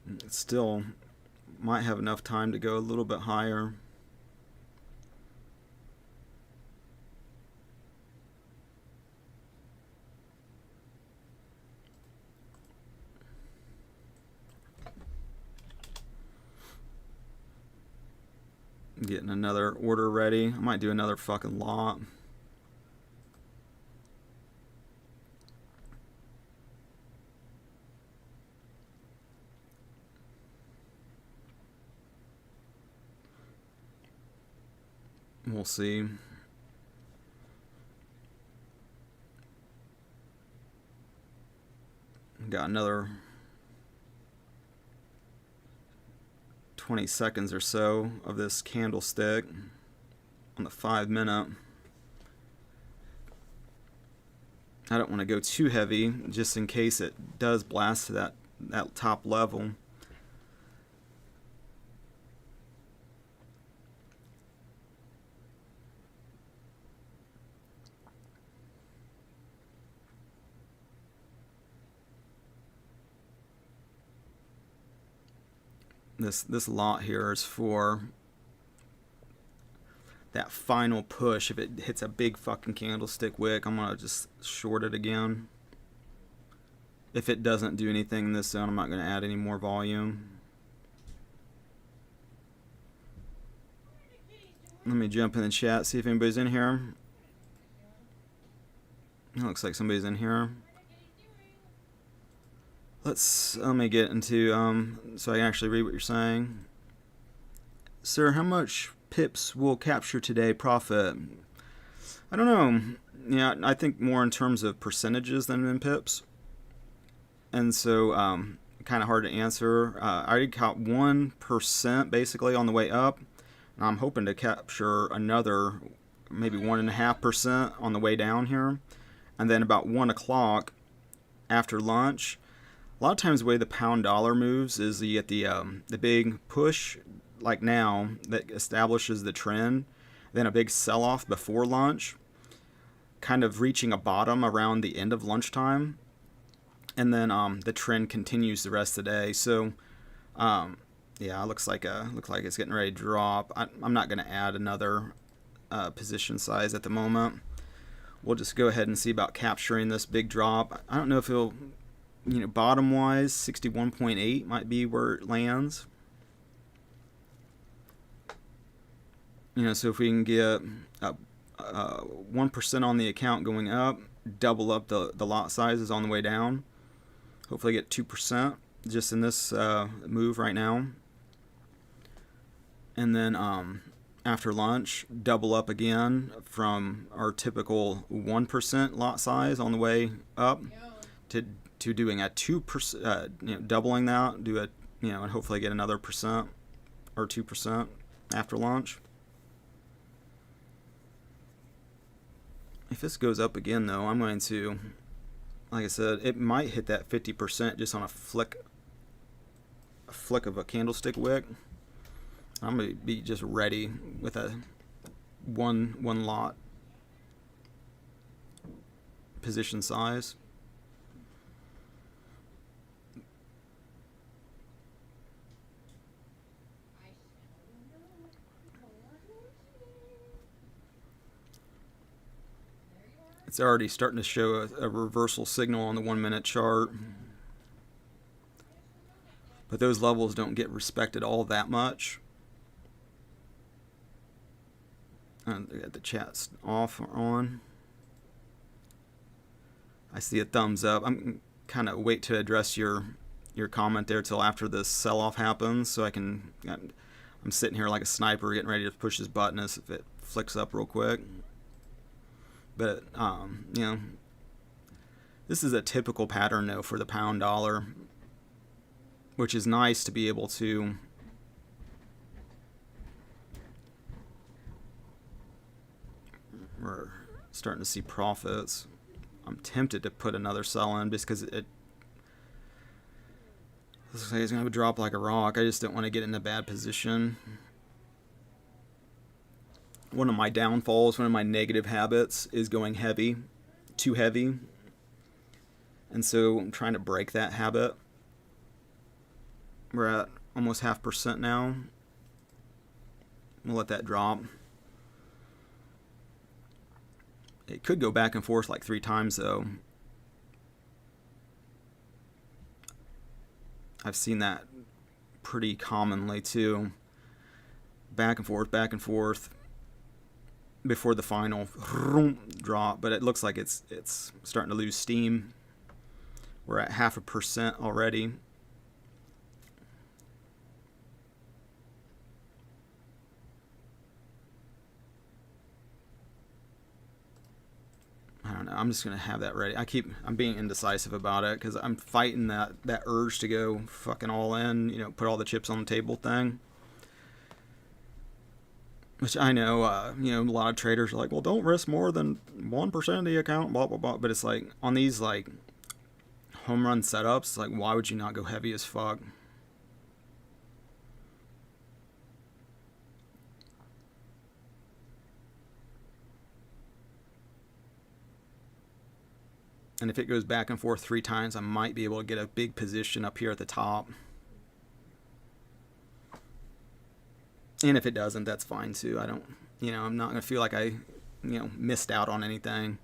It still might have enough time to go a little bit higher. Getting another order ready. I might do another fucking lot. We'll see. Got another 20 seconds or so of this candlestick on the 5-minute. I don't want to go too heavy just in case it does blast to that top level. This lot here is for that final push. If it hits a big fucking candlestick wick, I'm gonna just short it again. If it doesn't do anything in this zone, I'm not gonna add any more volume. Let me jump in the chat, see if anybody's in here. It looks like somebody's in here. Let me get into so I can actually read what you're saying. Sir, how much pips will capture today profit? I don't know. Yeah, I think more in terms of percentages than in pips. And so kind of hard to answer. I already caught 1% basically on the way up. And I'm hoping to capture another maybe 1.5% on the way down here. And then about 1 o'clock after lunch. A lot of times the way the pound dollar moves is you get the big push like now that establishes the trend, then a big sell-off before lunch. kind of reaching a bottom around the end of lunchtime, and then the trend continues the rest of the day. So yeah, it looks like it's getting ready to drop. I'm not going to add another position size at the moment. We'll just go ahead and see about capturing this big drop. I don't know if it'll, bottom wise, 61.8 might be where it lands. So if we can get 1% on the account going up, double up the lot sizes on the way down, hopefully get 2% just in this move right now. And then after lunch, double up again from our typical 1% lot size on the way up to doing a 2%, doubling that, do a, and hopefully get another percent or 2% after lunch. If this goes up again, though, I'm going to, like I said, it might hit that 50% just on a flick of a candlestick wick. I'm going to be just ready with a one lot position size. It's already starting to show a reversal signal on the 1 minute chart. But those levels don't get respected all that much. And the chat's off or on. I see a thumbs up. I'm kind of wait to address your comment there till after this sell-off happens, so I can. I'm sitting here like a sniper, getting ready to push this button as if it flicks up real quick. But this is a typical pattern though for the pound dollar, which is nice to be able to. We're starting to see profits. I'm tempted to put another sell in just because it looks like it's going to drop like a rock. I just don't want to get in a bad position. One of my downfalls, one of my negative habits is going heavy, too heavy. And so I'm trying to break that habit. We're at almost 0.5% now. We'll let that drop. It could go back and forth like 3 times though. I've seen that pretty commonly too. Back and forth before the final drop, but it looks like it's starting to lose steam. We're at 0.5% already. I don't know. I'm just gonna have that ready. I'm being indecisive about it because I'm fighting that urge to go fucking all in. Put all the chips on the table thing. Which I know, a lot of traders are like, well, don't risk more than 1% of the account, blah blah blah. But it's like on these like home run setups, like why would you not go heavy as fuck? And if it goes back and forth 3 times, I might be able to get a big position up here at the top. And if it doesn't, that's fine too. I don't, I'm not going to feel like I, missed out on anything.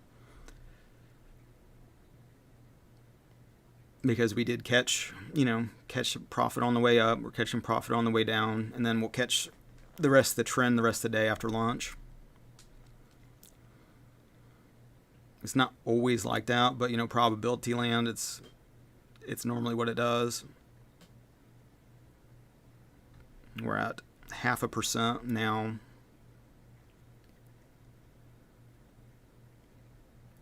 Because we did catch profit on the way up. We're catching profit on the way down. And then we'll catch the rest of the trend the rest of the day after lunch. It's not always like that, but probability land, it's normally what it does. We're at 0.5% now.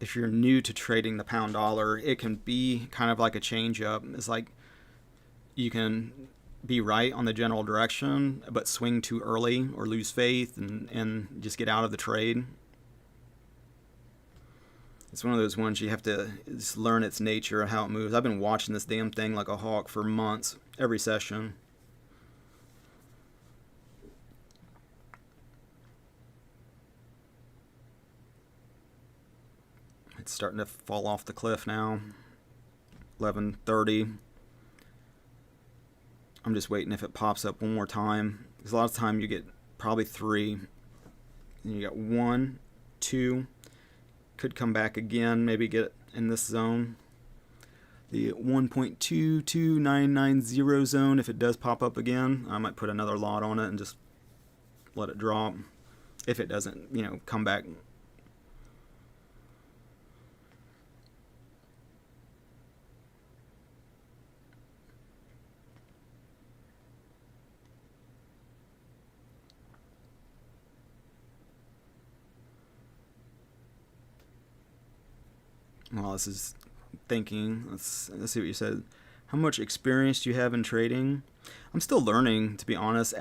If you're new to trading the pound dollar, it can be kind of like a change up. It's like you can be right on the general direction, but swing too early or lose faith and just get out of the trade. It's one of those ones you have to just learn its nature, how it moves. I've been watching this damn thing like a hawk for months, every session. starting to fall off the cliff now. 11:30. I'm just waiting if it pops up one more time, because a lot of time you get probably 3, and you got 1, 2, could come back again, maybe get in this zone, the 1.22990 zone. If it does pop up again, I might put another lot on it and just let it drop if it doesn't, come back. Well, this is thinking. Let's see what you said. How much experience do you have in trading? I'm still learning, to be honest.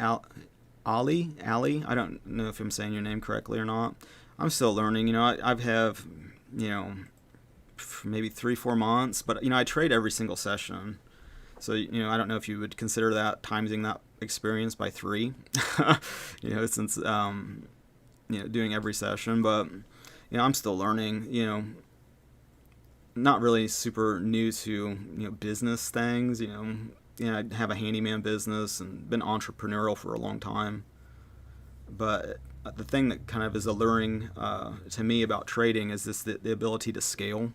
Ali, I don't know if I'm saying your name correctly or not. I'm still learning. I've have, maybe 3-4 months, but I trade every single session. So I don't know if you would consider that timesing that experience by 3. Since doing every session, but I'm still learning. Not really super new to business things. I have a handyman business and been entrepreneurial for a long time. But the thing that kind of is alluring to me about trading is the ability to scale.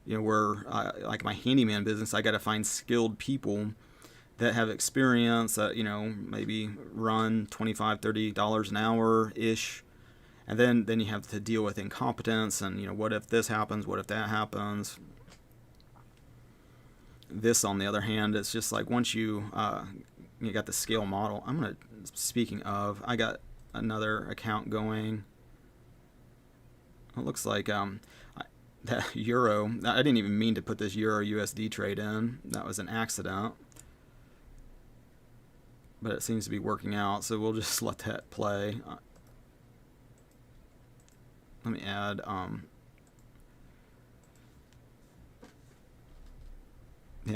Where like my handyman business, I got to find skilled people that have experience that maybe run $25, $30 an hour ish. And then you have to deal with incompetence and, what if this happens? What if that happens? This, on the other hand, it's just like once you got the scale model. Speaking of, I got another account going. It looks like that euro, I didn't even mean to put this euro USD trade in. That was an accident. But it seems to be working out, so we'll just let that play. Let me add I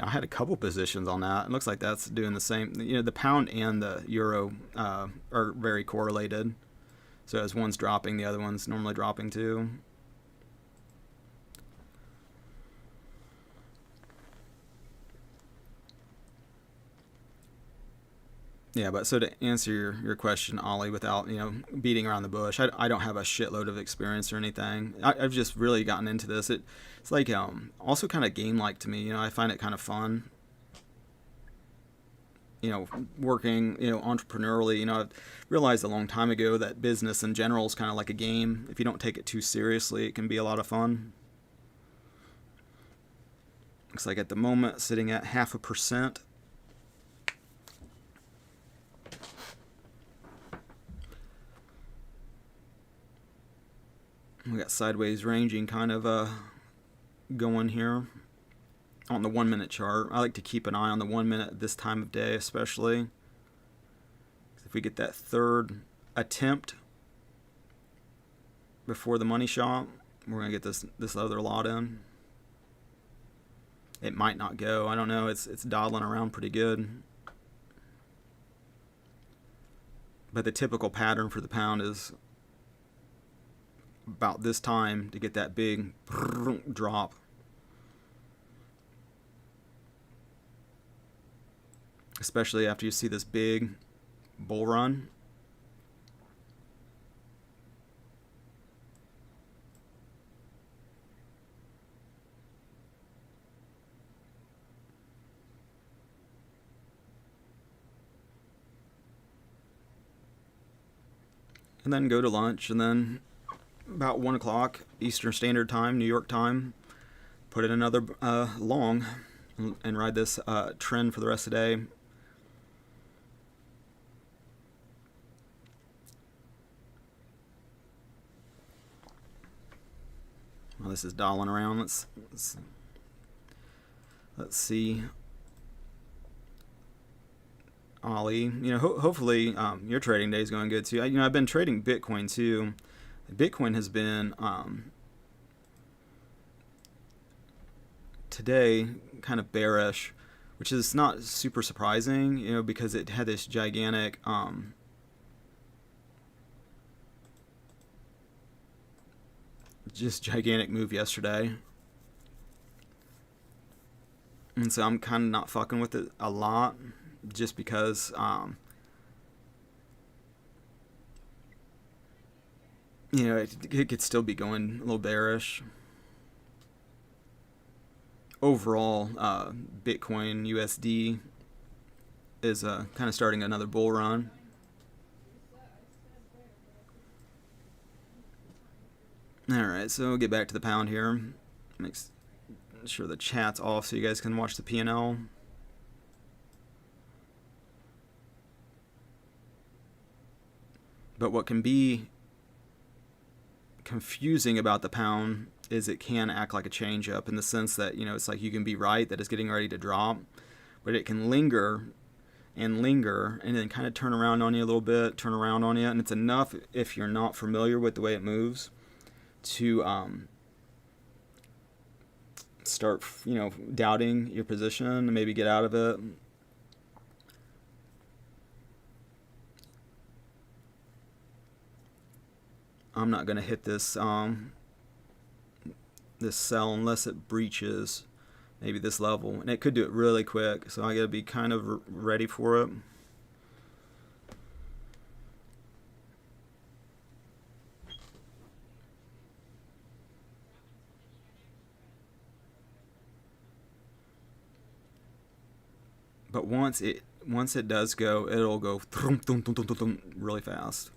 had a couple positions on that. It looks like that's doing the same. The pound and the euro are very correlated. So as one's dropping, the other one's normally dropping too. Yeah, but so to answer your question, Ollie, without beating around the bush, I don't have a shitload of experience or anything. I've just really gotten into this. It's like also kind of game-like to me. I find it kind of fun. Working entrepreneurially. I've realized a long time ago that business in general is kind of like a game. If you don't take it too seriously, it can be a lot of fun. Looks like at the moment sitting at 0.5%. We got sideways ranging kind of going here on the 1 minute chart. I like to keep an eye on the 1 minute at this time of day, especially. If we get that third attempt before the money shot, we're gonna get this other lot in. It might not go. I don't know. It's dawdling around pretty good. But the typical pattern for the pound is about this time to get that big drop. Especially after you see this big bull run. And then go to lunch, and then about 1 o'clock Eastern Standard Time, New York time, put in another long and ride this trend for the rest of the day. Well, this is dialing around. Let's see. Ollie, hopefully your trading day is going good too. I've been trading Bitcoin too. Bitcoin has been today kind of bearish, which is not super surprising, because it had this gigantic just gigantic move yesterday. And so I'm kind of not fucking with it a lot, just because you know, it could still be going a little bearish. Overall, Bitcoin USD is kind of starting another bull run. Alright, so we'll get back to the pound here. Make sure the chat's off so you guys can watch the P&L. But what can be confusing about the pound is it can act like a change up, in the sense that, you know, it's like you can be right that it's getting ready to drop, but it can linger and then kind of turn around on you a little bit, turn around on you, and it's enough, if you're not familiar with the way it moves, to start, you know, doubting your position and maybe get out of it. I'm not going to hit this this sell unless it breaches maybe this level, and it could do it really quick, so I got to be kind of ready for it. But once it does go, it'll go really fast.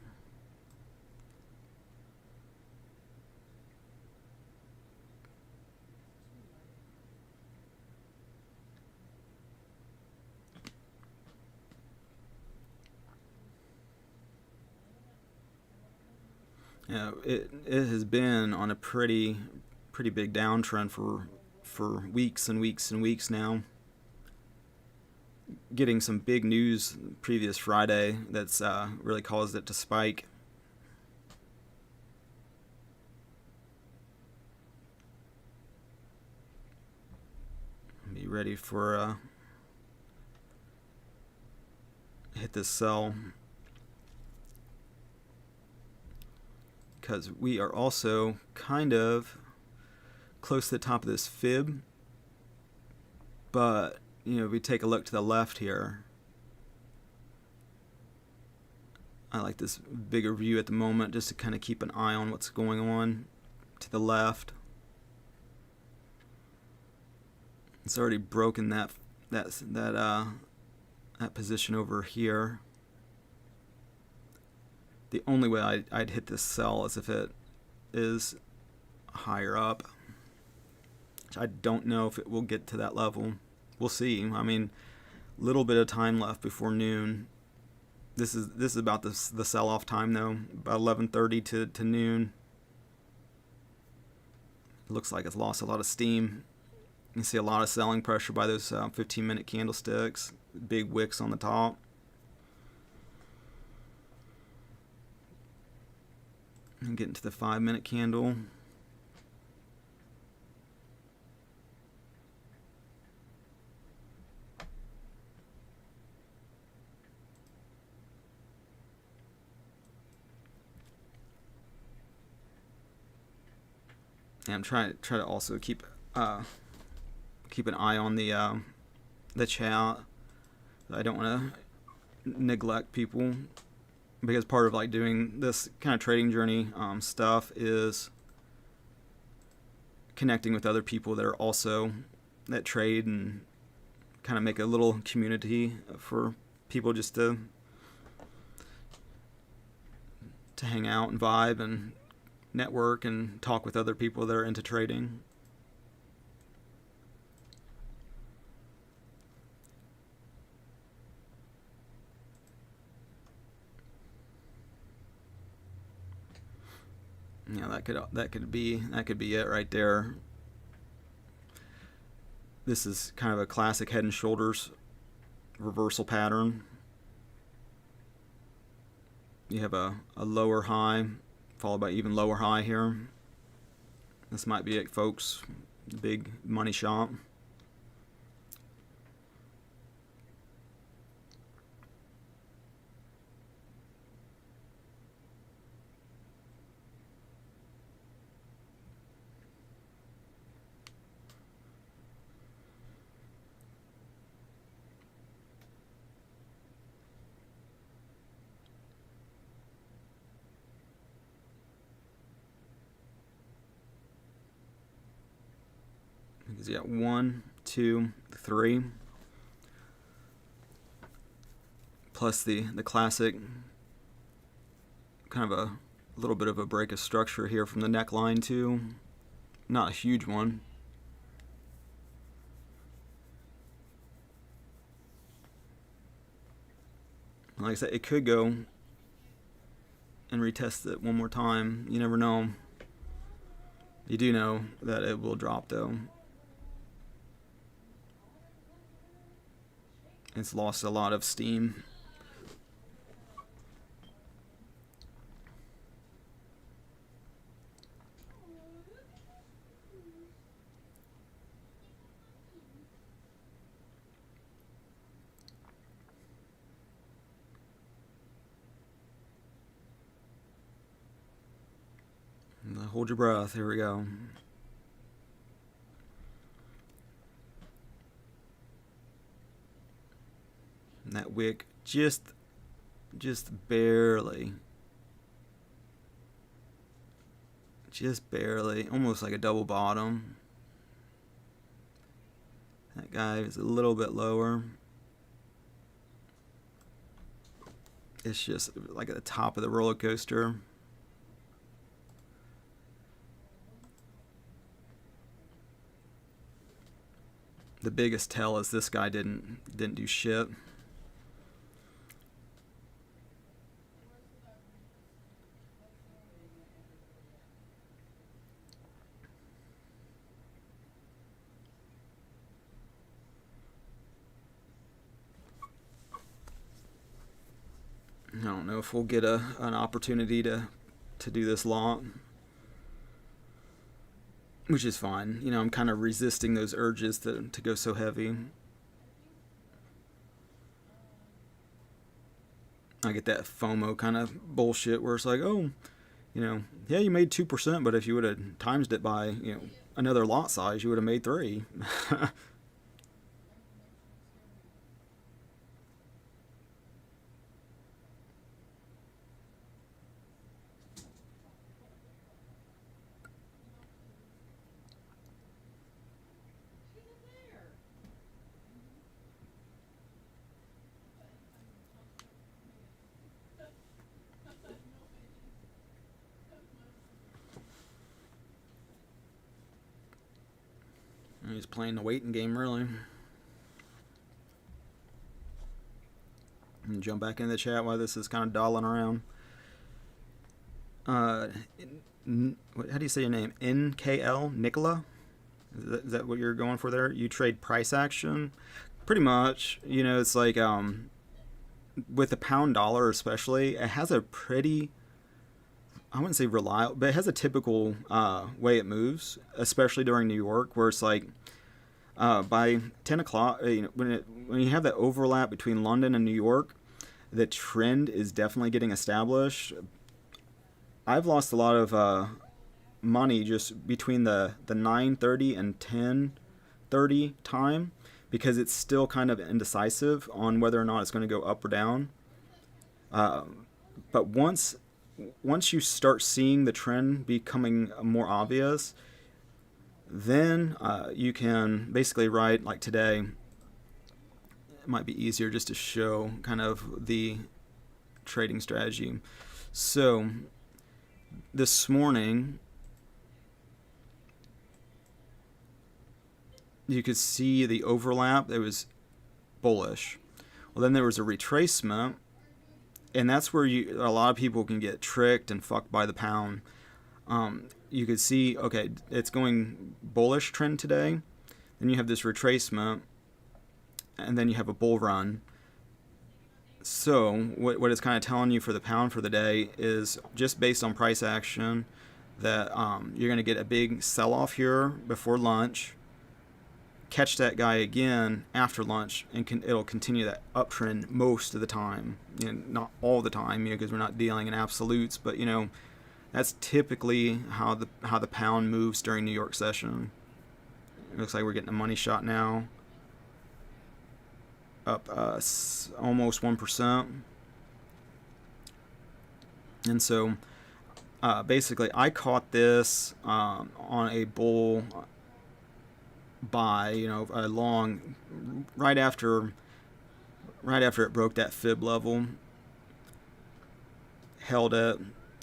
You know, it has been on a pretty big downtrend for weeks and weeks and weeks now. Getting some big news previous Friday that's really caused it to spike. Be ready for hit this sell, because we are also kind of close to the top of this fib, but you know, if we take a look to the left here, I like this bigger view at the moment just to kind of keep an eye on what's going on to the left. It's already broken that position over here. The only way I'd hit this sell is if it is higher up, which I don't know if it will get to that level. We'll see. I mean, little bit of time left before noon. This is about the sell-off time though, about 11:30 to noon. It looks like it's lost a lot of steam. You can see a lot of selling pressure by those 15-minute candlesticks, big wicks on the top. And getting to the 5-minute candle. And I'm trying to also keep an eye on the chat. I don't want to neglect people, because part of like doing this kind of trading journey stuff is connecting with other people that are also that trade, and kind of make a little community for people just to hang out and vibe and network and talk with other people that are into trading. Yeah, that could be it right there. This is kind of a classic head and shoulders reversal pattern. You have a lower high followed by even lower high here. This might be it, folks. Big money shot. Because you got 1, 2, 3, plus the classic kind of a little bit of a break of structure here from the neckline too. Not a huge one. Like I said, it could go and retest it one more time. You never know. You do know that it will drop though. It's lost a lot of steam. Hold your breath. Here we go. And that wick just barely, almost like a double bottom. That guy is a little bit lower. It's just like at the top of the roller coaster. The biggest tell is this guy didn't do shit. I don't know if we'll get an opportunity to do this lot, which is fine. You know, I'm kind of resisting those urges to go so heavy. I get that FOMO kind of bullshit where it's like, oh, you know, yeah, you made 2%, but if you would have times it by, you know, another lot size, you would have made 3. He's playing the waiting game, really. And jump back into the chat while this is kind of dolling around. How do you say your name? NKL? Nicola? Is that what you're going for there? You trade price action? Pretty much. You know, it's like with the pound dollar especially, it has a pretty, I wouldn't say reliable, but it has a typical way it moves, especially during New York, where it's like by 10 o'clock, you know, when you have that overlap between London and New York, the trend is definitely getting established. I've lost a lot of money just between the 9:30 and 10:30 time because it's still kind of indecisive on whether or not it's going to go up or down. But once you start seeing the trend becoming more obvious, then you can basically write, like today, it might be easier just to show kind of the trading strategy. So this morning, you could see the overlap. It was bullish. Well, then there was a retracement, and that's where a lot of people can get tricked and fucked by the pound. You could see, okay, it's going bullish trend today. Then you have this retracement, and then you have a bull run. So what it's kind of telling you for the pound for the day is just based on price action that you're going to get a big sell-off here before lunch, catch that guy again after lunch, and it'll continue that uptrend most of the time. You know, not all the time, you know, because we're not dealing in absolutes, but you know, that's typically how the pound moves during New York session. It looks like we're getting a money shot now, up almost 1%. And so basically I caught this on a bull buy, a long, right after it broke that fib level, held it,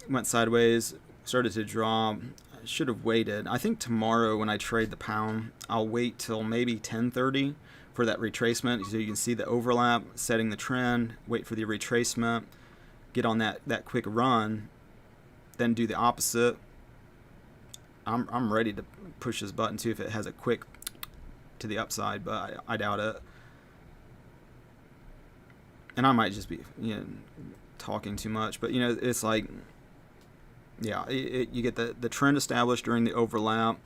went sideways, started to drop. I should have waited. I think tomorrow when I trade the pound, I'll wait till maybe 10:30 for that retracement, so you can see the overlap, setting the trend, wait for the retracement, get on that quick run, then do the opposite. I'm ready to push this button too if it has a quick to the upside, but I doubt it. And I might just be talking too much, but it's like, yeah, you get the trend established during the overlap,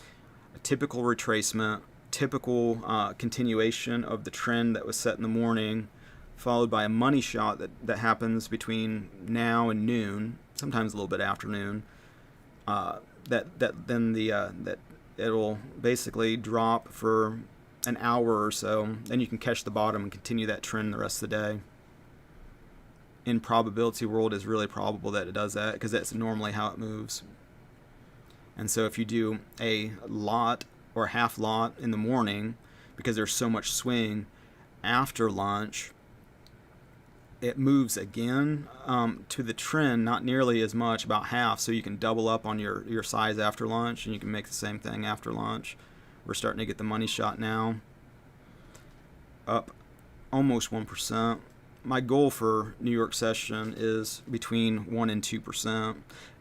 a typical retracement, typical continuation of the trend that was set in the morning, followed by a money shot that happens between now and noon, sometimes a little bit after noon. That it'll basically drop for an hour or so. Then you can catch the bottom and continue that trend the rest of the day. In probability world, is really probable that it does that because that's normally how it moves. And so if you do a lot or half lot in the morning, because there's so much swing, after lunch it moves again to the trend, not nearly as much, about half, so you can double up on your size after lunch, and you can make the same thing after lunch. We're starting to get the money shot now, up almost 1%. My goal for New York session is between 1 and 2%.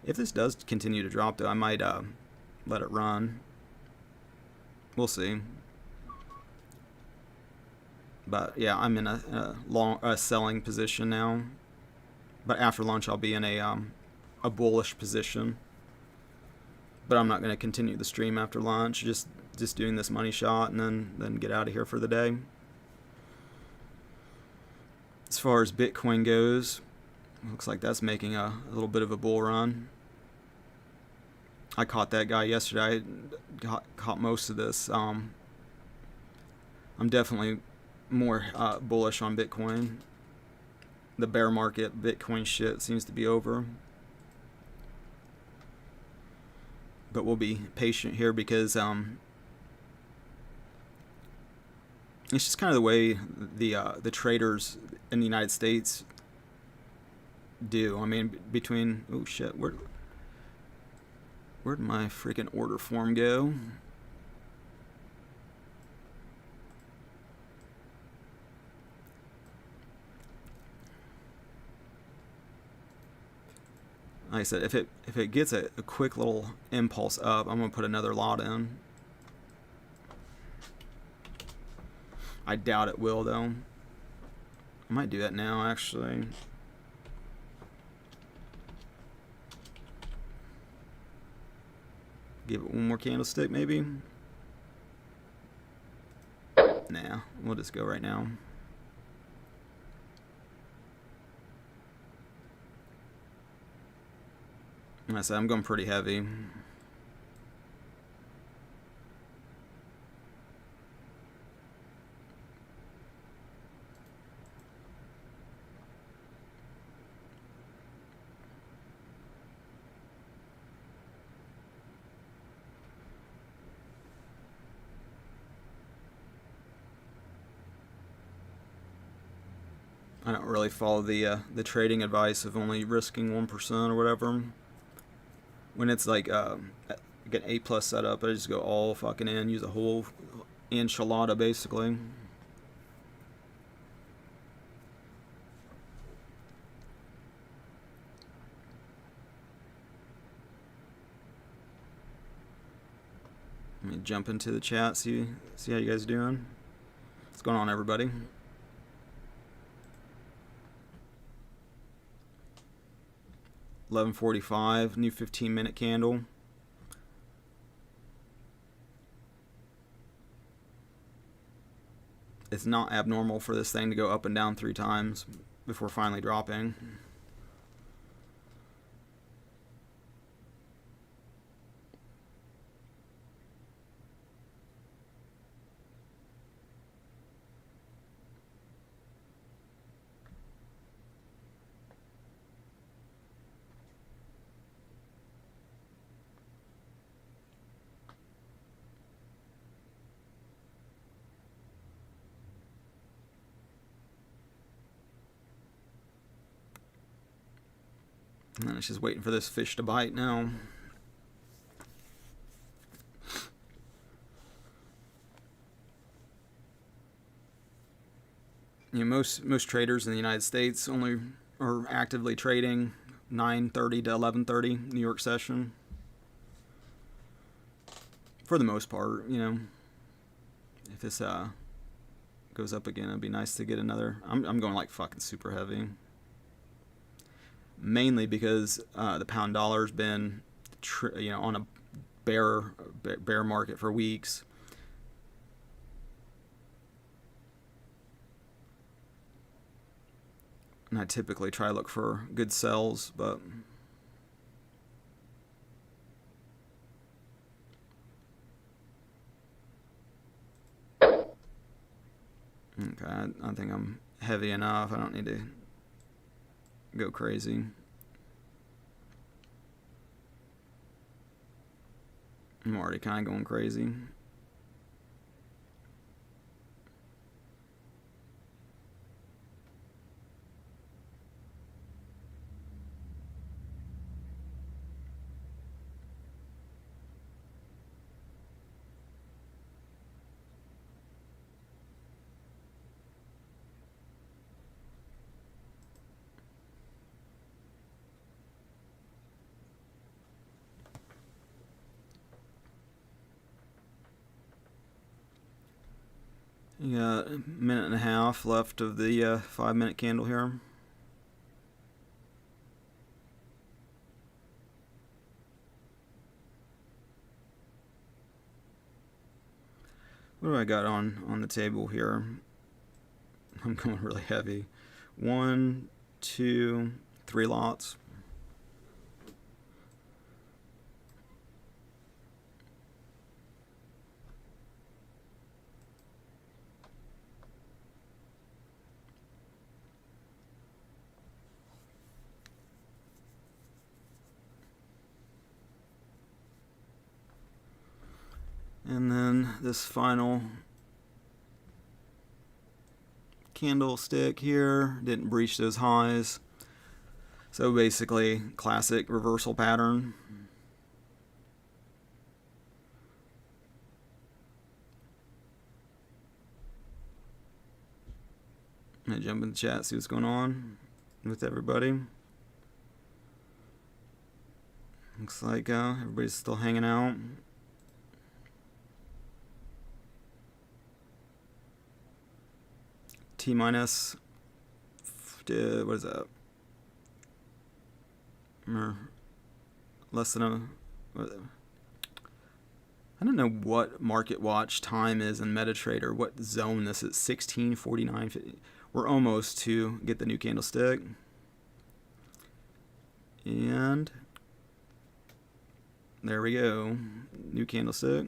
If this does continue to drop, though, I might let it run. We'll see. But yeah, I'm in a selling position now. But after lunch, I'll be in a bullish position. But I'm not going to continue the stream after lunch. Just doing this money shot and then get out of here for the day. As far as Bitcoin goes, looks like that's making a little bit of a bull run. I caught that guy yesterday. I caught most of this. I'm definitely more bullish on Bitcoin. The bear market Bitcoin shit seems to be over. But we'll be patient here because it's just kind of the way the traders in the United States do. I mean, between, oh shit, where'd my freaking order form go? Like I said, if it gets a quick little impulse up, I'm gonna put another lot in. I doubt it will, though. I might do that now, actually. Give it one more candlestick, maybe? Nah, we'll just go right now. Like I said, I'm going pretty heavy. I don't really follow the trading advice of only risking 1% or whatever. When it's like get an A+ setup, I just go all fucking in, use a whole enchilada basically. Let me jump into the chat, see how you guys doing. What's going on, everybody? $11.45, new 15-minute candle. It's not abnormal for this thing to go up and down 3 times before finally dropping. And then it's just waiting for this fish to bite now. You know, most traders in the United States only are actively trading 9:30 to 11:30 New York session. For the most part, you know, if this goes up again, it'd be nice to get another. I'm going like fucking super heavy. Mainly because the pound dollar's been, you know, on a bear market for weeks. And I typically try to look for good sells, but okay, I think I'm heavy enough. I don't need to go crazy. I'm already kind of going crazy. You got a minute and a half left of the 5-minute candle here. What do I got on the table here? I'm going really heavy. 1, 2, 3 lots. And then this final candlestick here didn't breach those highs. So basically, classic reversal pattern. I'm gonna jump in the chat, see what's going on with everybody. Looks like everybody's still hanging out. T minus, what is that? Or less than a. I don't know what market watch time is in MetaTrader. What zone this is? 16:49. We're almost to get the new candlestick. And there we go. New candlestick.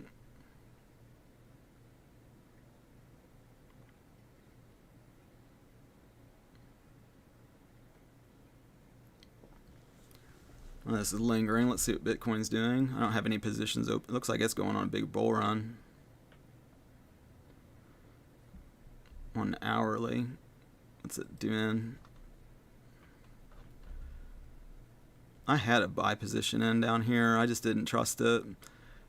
Well, this is lingering. Let's see what Bitcoin's doing. I don't have any positions open. It looks like it's going on a big bull run. On hourly. What's it doing? I had a buy position in down here. I just didn't trust it.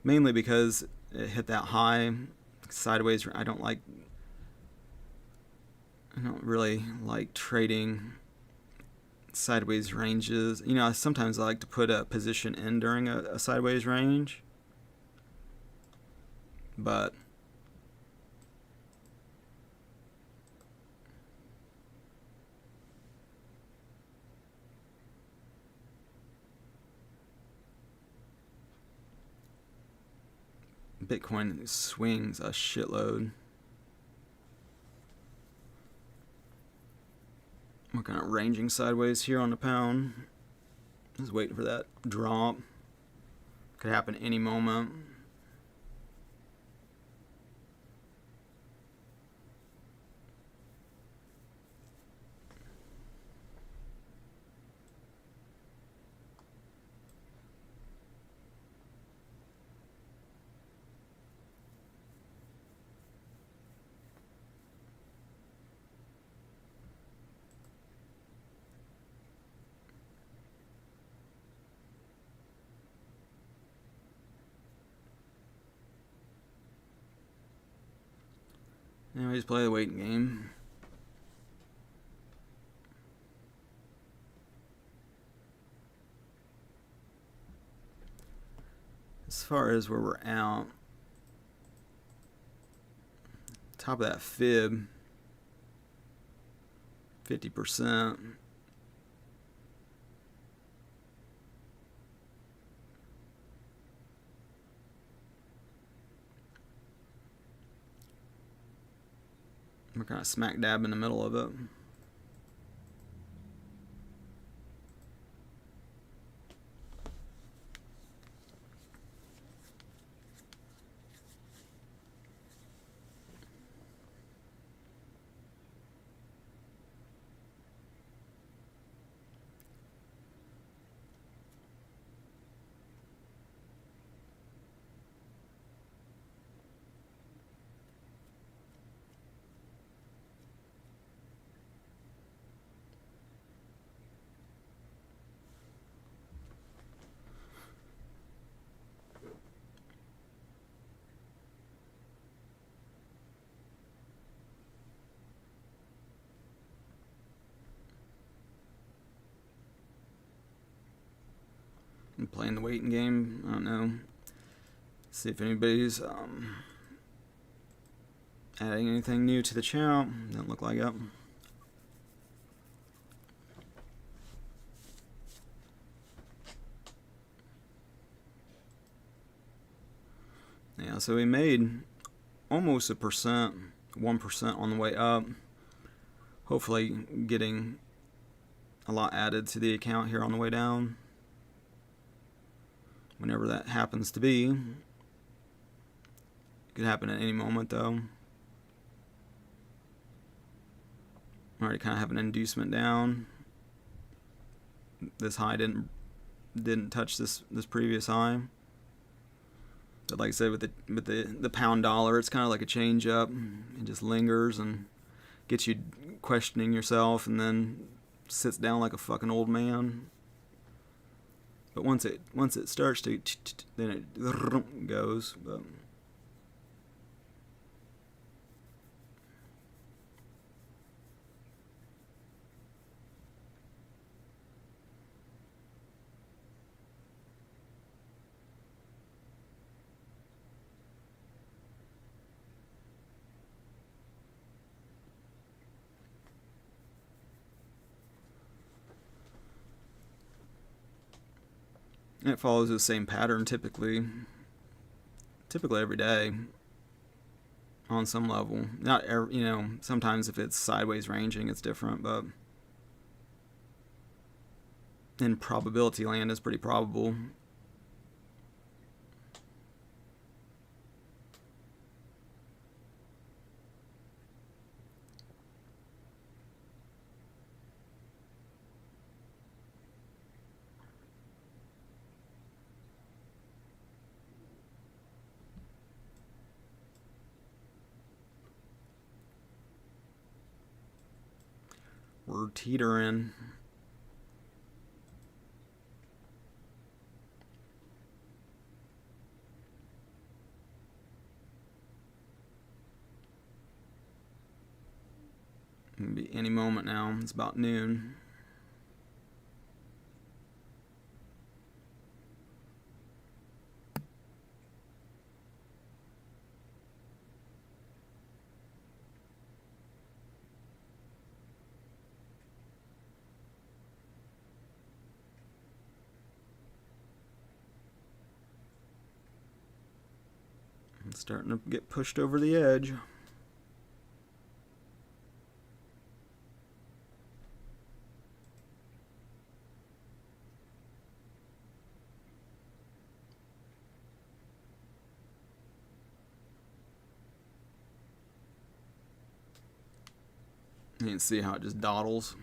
Mainly because it hit that high sideways. I don't really like trading sideways ranges. You know, sometimes I like to put a position in during a sideways range, but Bitcoin swings a shitload. We're kind of ranging sideways here on the pound. Just waiting for that drop. Could happen any moment. Now we just play the waiting game. As far as where we're out, top of that fib, 50%. We're kind of smack dab in the middle of it. I'm playing the waiting game. I don't know. See if anybody's adding anything new to the channel. Doesn't look like it. Yeah, so we made almost 1% on the way up. Hopefully getting a lot added to the account here on the way down. Whenever that happens to be. It could happen at any moment though. Already kind of have an inducement down. This high didn't touch this previous high. But like I said, with the pound dollar, it's kind of like a change up. It just lingers and gets you questioning yourself, and then sits down like a fucking old man. But once it starts to, then it goes. But it follows the same pattern typically every day on some level. Not every, sometimes if it's sideways ranging, it's different, but in probability land, it's pretty probable. We're teetering. Maybe any moment now. It's about noon. It's starting to get pushed over the edge. You can see how it just dawdles.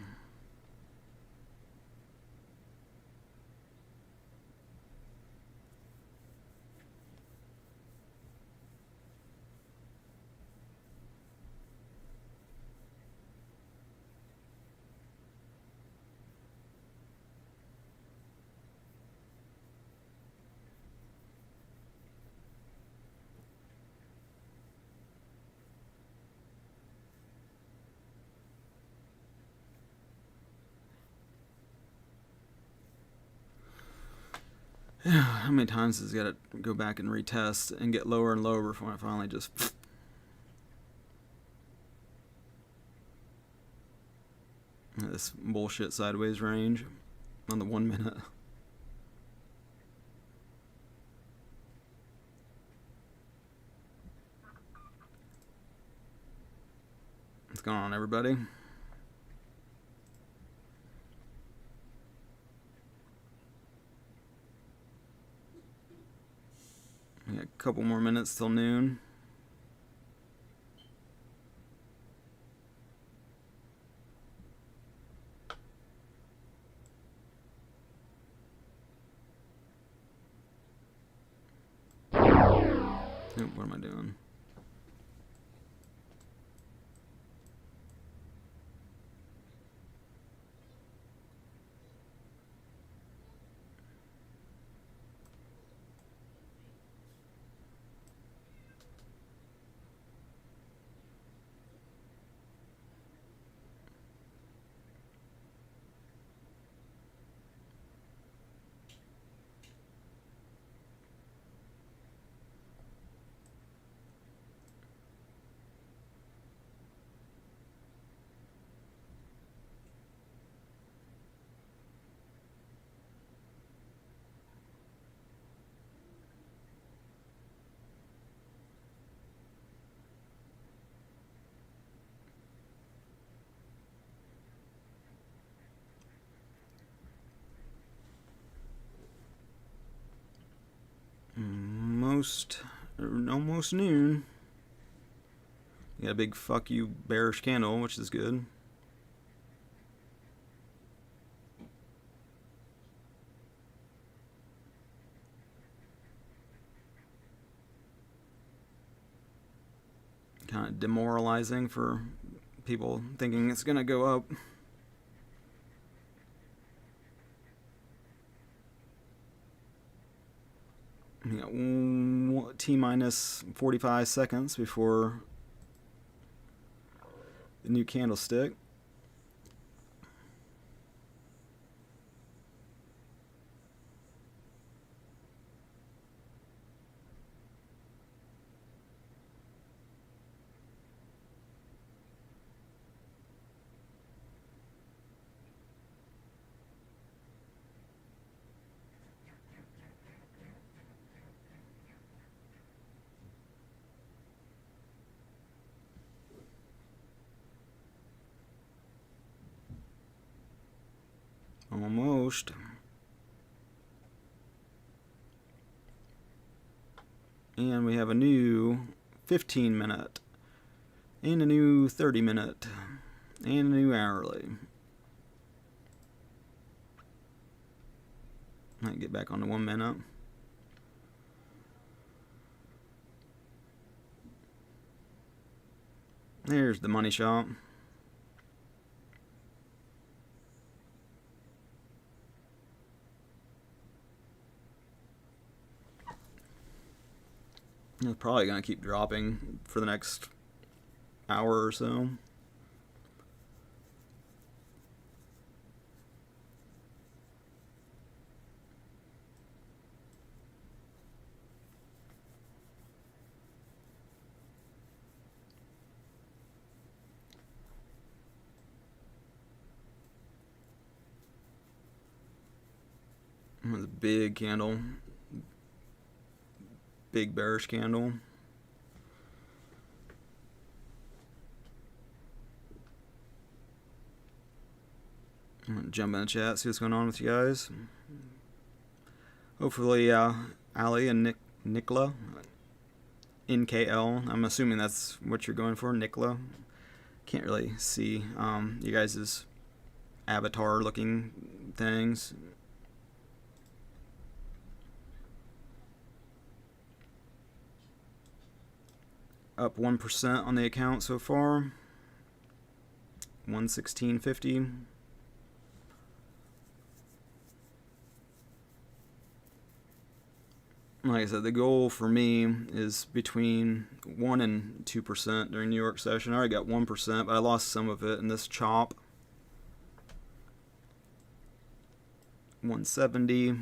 How many times has it got to go back and retest and get lower and lower before I finally just... this bullshit sideways range on the 1 minute. What's going on, everybody? We got a couple more minutes till noon. What am I doing? Almost noon. You got a big fuck you bearish candle, which is good. Kind of demoralizing for people thinking it's gonna go up. We got T minus 45 seconds before the new candlestick. Almost. And we have a new 15-minute, and a new 30-minute, and a new hourly. Might get back on the 1 minute. There's the money shop. It's probably going to keep dropping for the next hour or so. It's a big candle. Big bearish candle. I'm gonna jump in the chat, see what's going on with you guys. Hopefully, Ali and Nicola, NKL. I'm assuming that's what you're going for, Nicola. Can't really see you guys' avatar-looking things. Up 1% on the account so far. 116.50. Like I said, the goal for me is between 1 and 2% during New York session. I already got 1%, but I lost some of it in this chop. 170.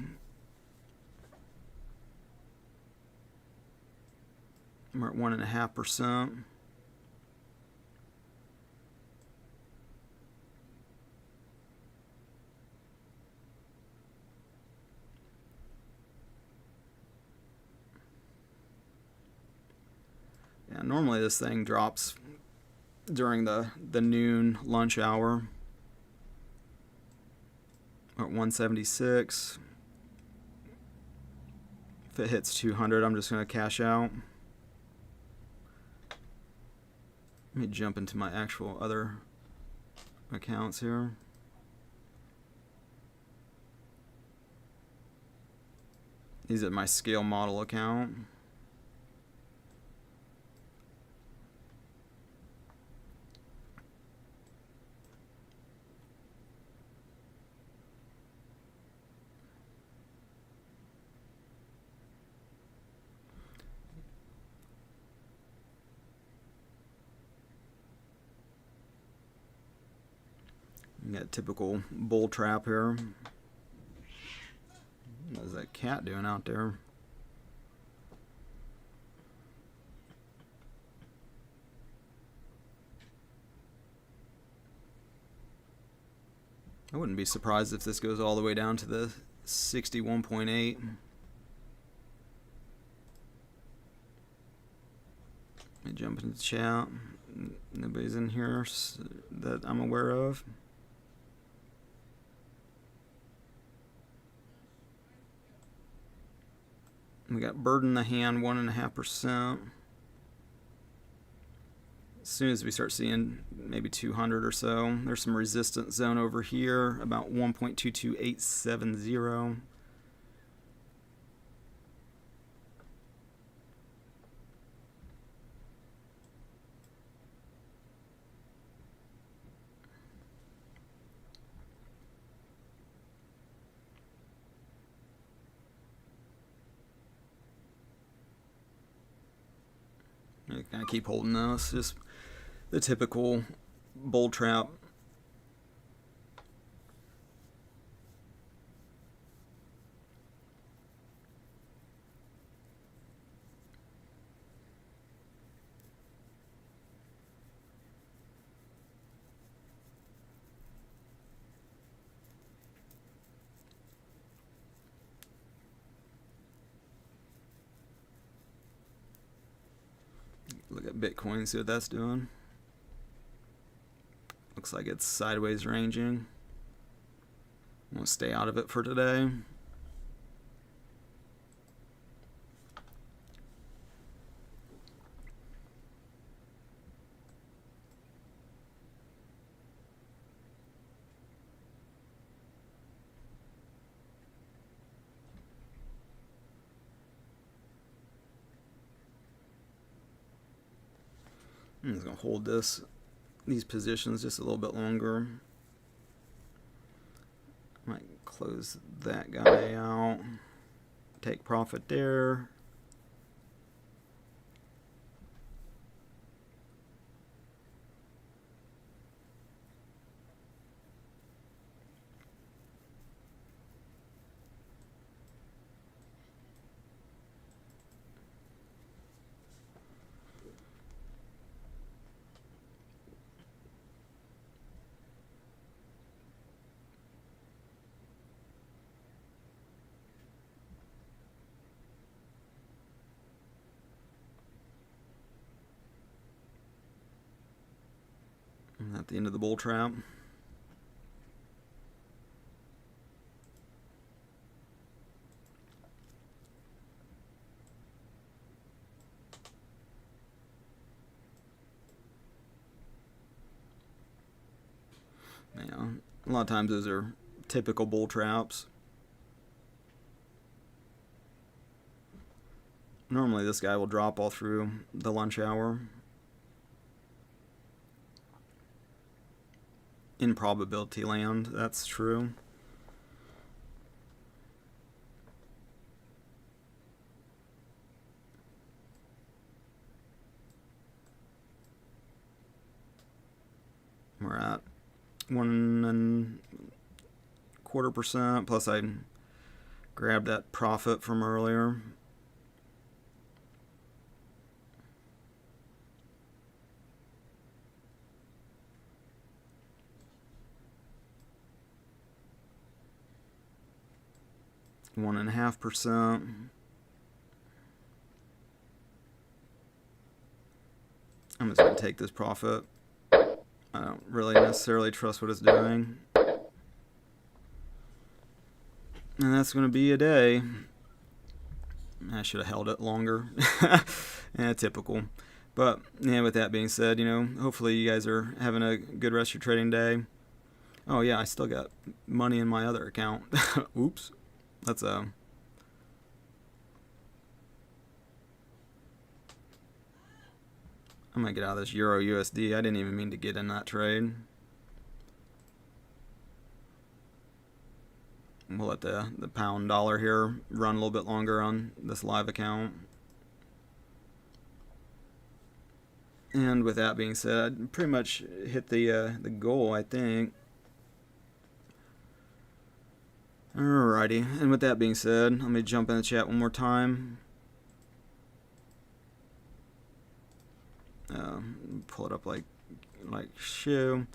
We're at 1.5%. Yeah, normally this thing drops during the noon lunch hour. We're at 176. If it hits 200, I'm just going to cash out. Let me jump into my actual other accounts here. These are my scale model account. You got a typical bull trap here. What is that cat doing out there? I wouldn't be surprised if this goes all the way down to the 61.8. Let me jump into the chat. Nobody's in here that I'm aware of. We got bird in the hand, 1.5%. As soon as we start seeing maybe 200 or so, there's some resistance zone over here, about 1.22870. I kind of keep holding this, just the typical bull trap. Look at Bitcoin, see what that's doing. Looks like it's sideways ranging. I'm going to stay out of it for today. I'm just going to hold these positions just a little bit longer. Might close that guy out. Take profit there. At the end of the bull trap. Yeah, a lot of times those are typical bull traps. Normally this guy will drop all through the lunch hour. In probability land, that's true. We're at 1.25%, plus I grabbed that profit from earlier. 1.5%. I'm just going to take this profit. I don't really necessarily trust what it's doing. And that's going to be a day. I should have held it longer. Typical. But yeah, with that being said, hopefully you guys are having a good rest of your trading day. Oh yeah, I still got money in my other account. Oops. That's I'm gonna get out of this Euro USD. I didn't even mean to get in that trade. We'll let the pound dollar here run a little bit longer on this live account. And with that being said, I pretty much hit the goal, I think. Alrighty, and with that being said, let me jump in the chat one more time. Pull it up like show.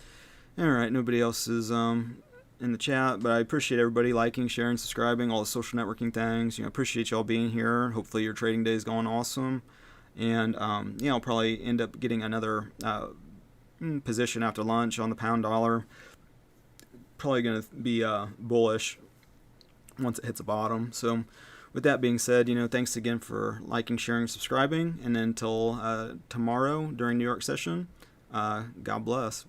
Alright, nobody else is in the chat, but I appreciate everybody liking, sharing, subscribing, all the social networking things. Appreciate y'all being here. Hopefully your trading day is going awesome. And I'll probably end up getting another position after lunch on the pound dollar. Probably going to be bullish once it hits a bottom. So with that being said, thanks again for liking, sharing, subscribing. And until tomorrow during New York session, God bless.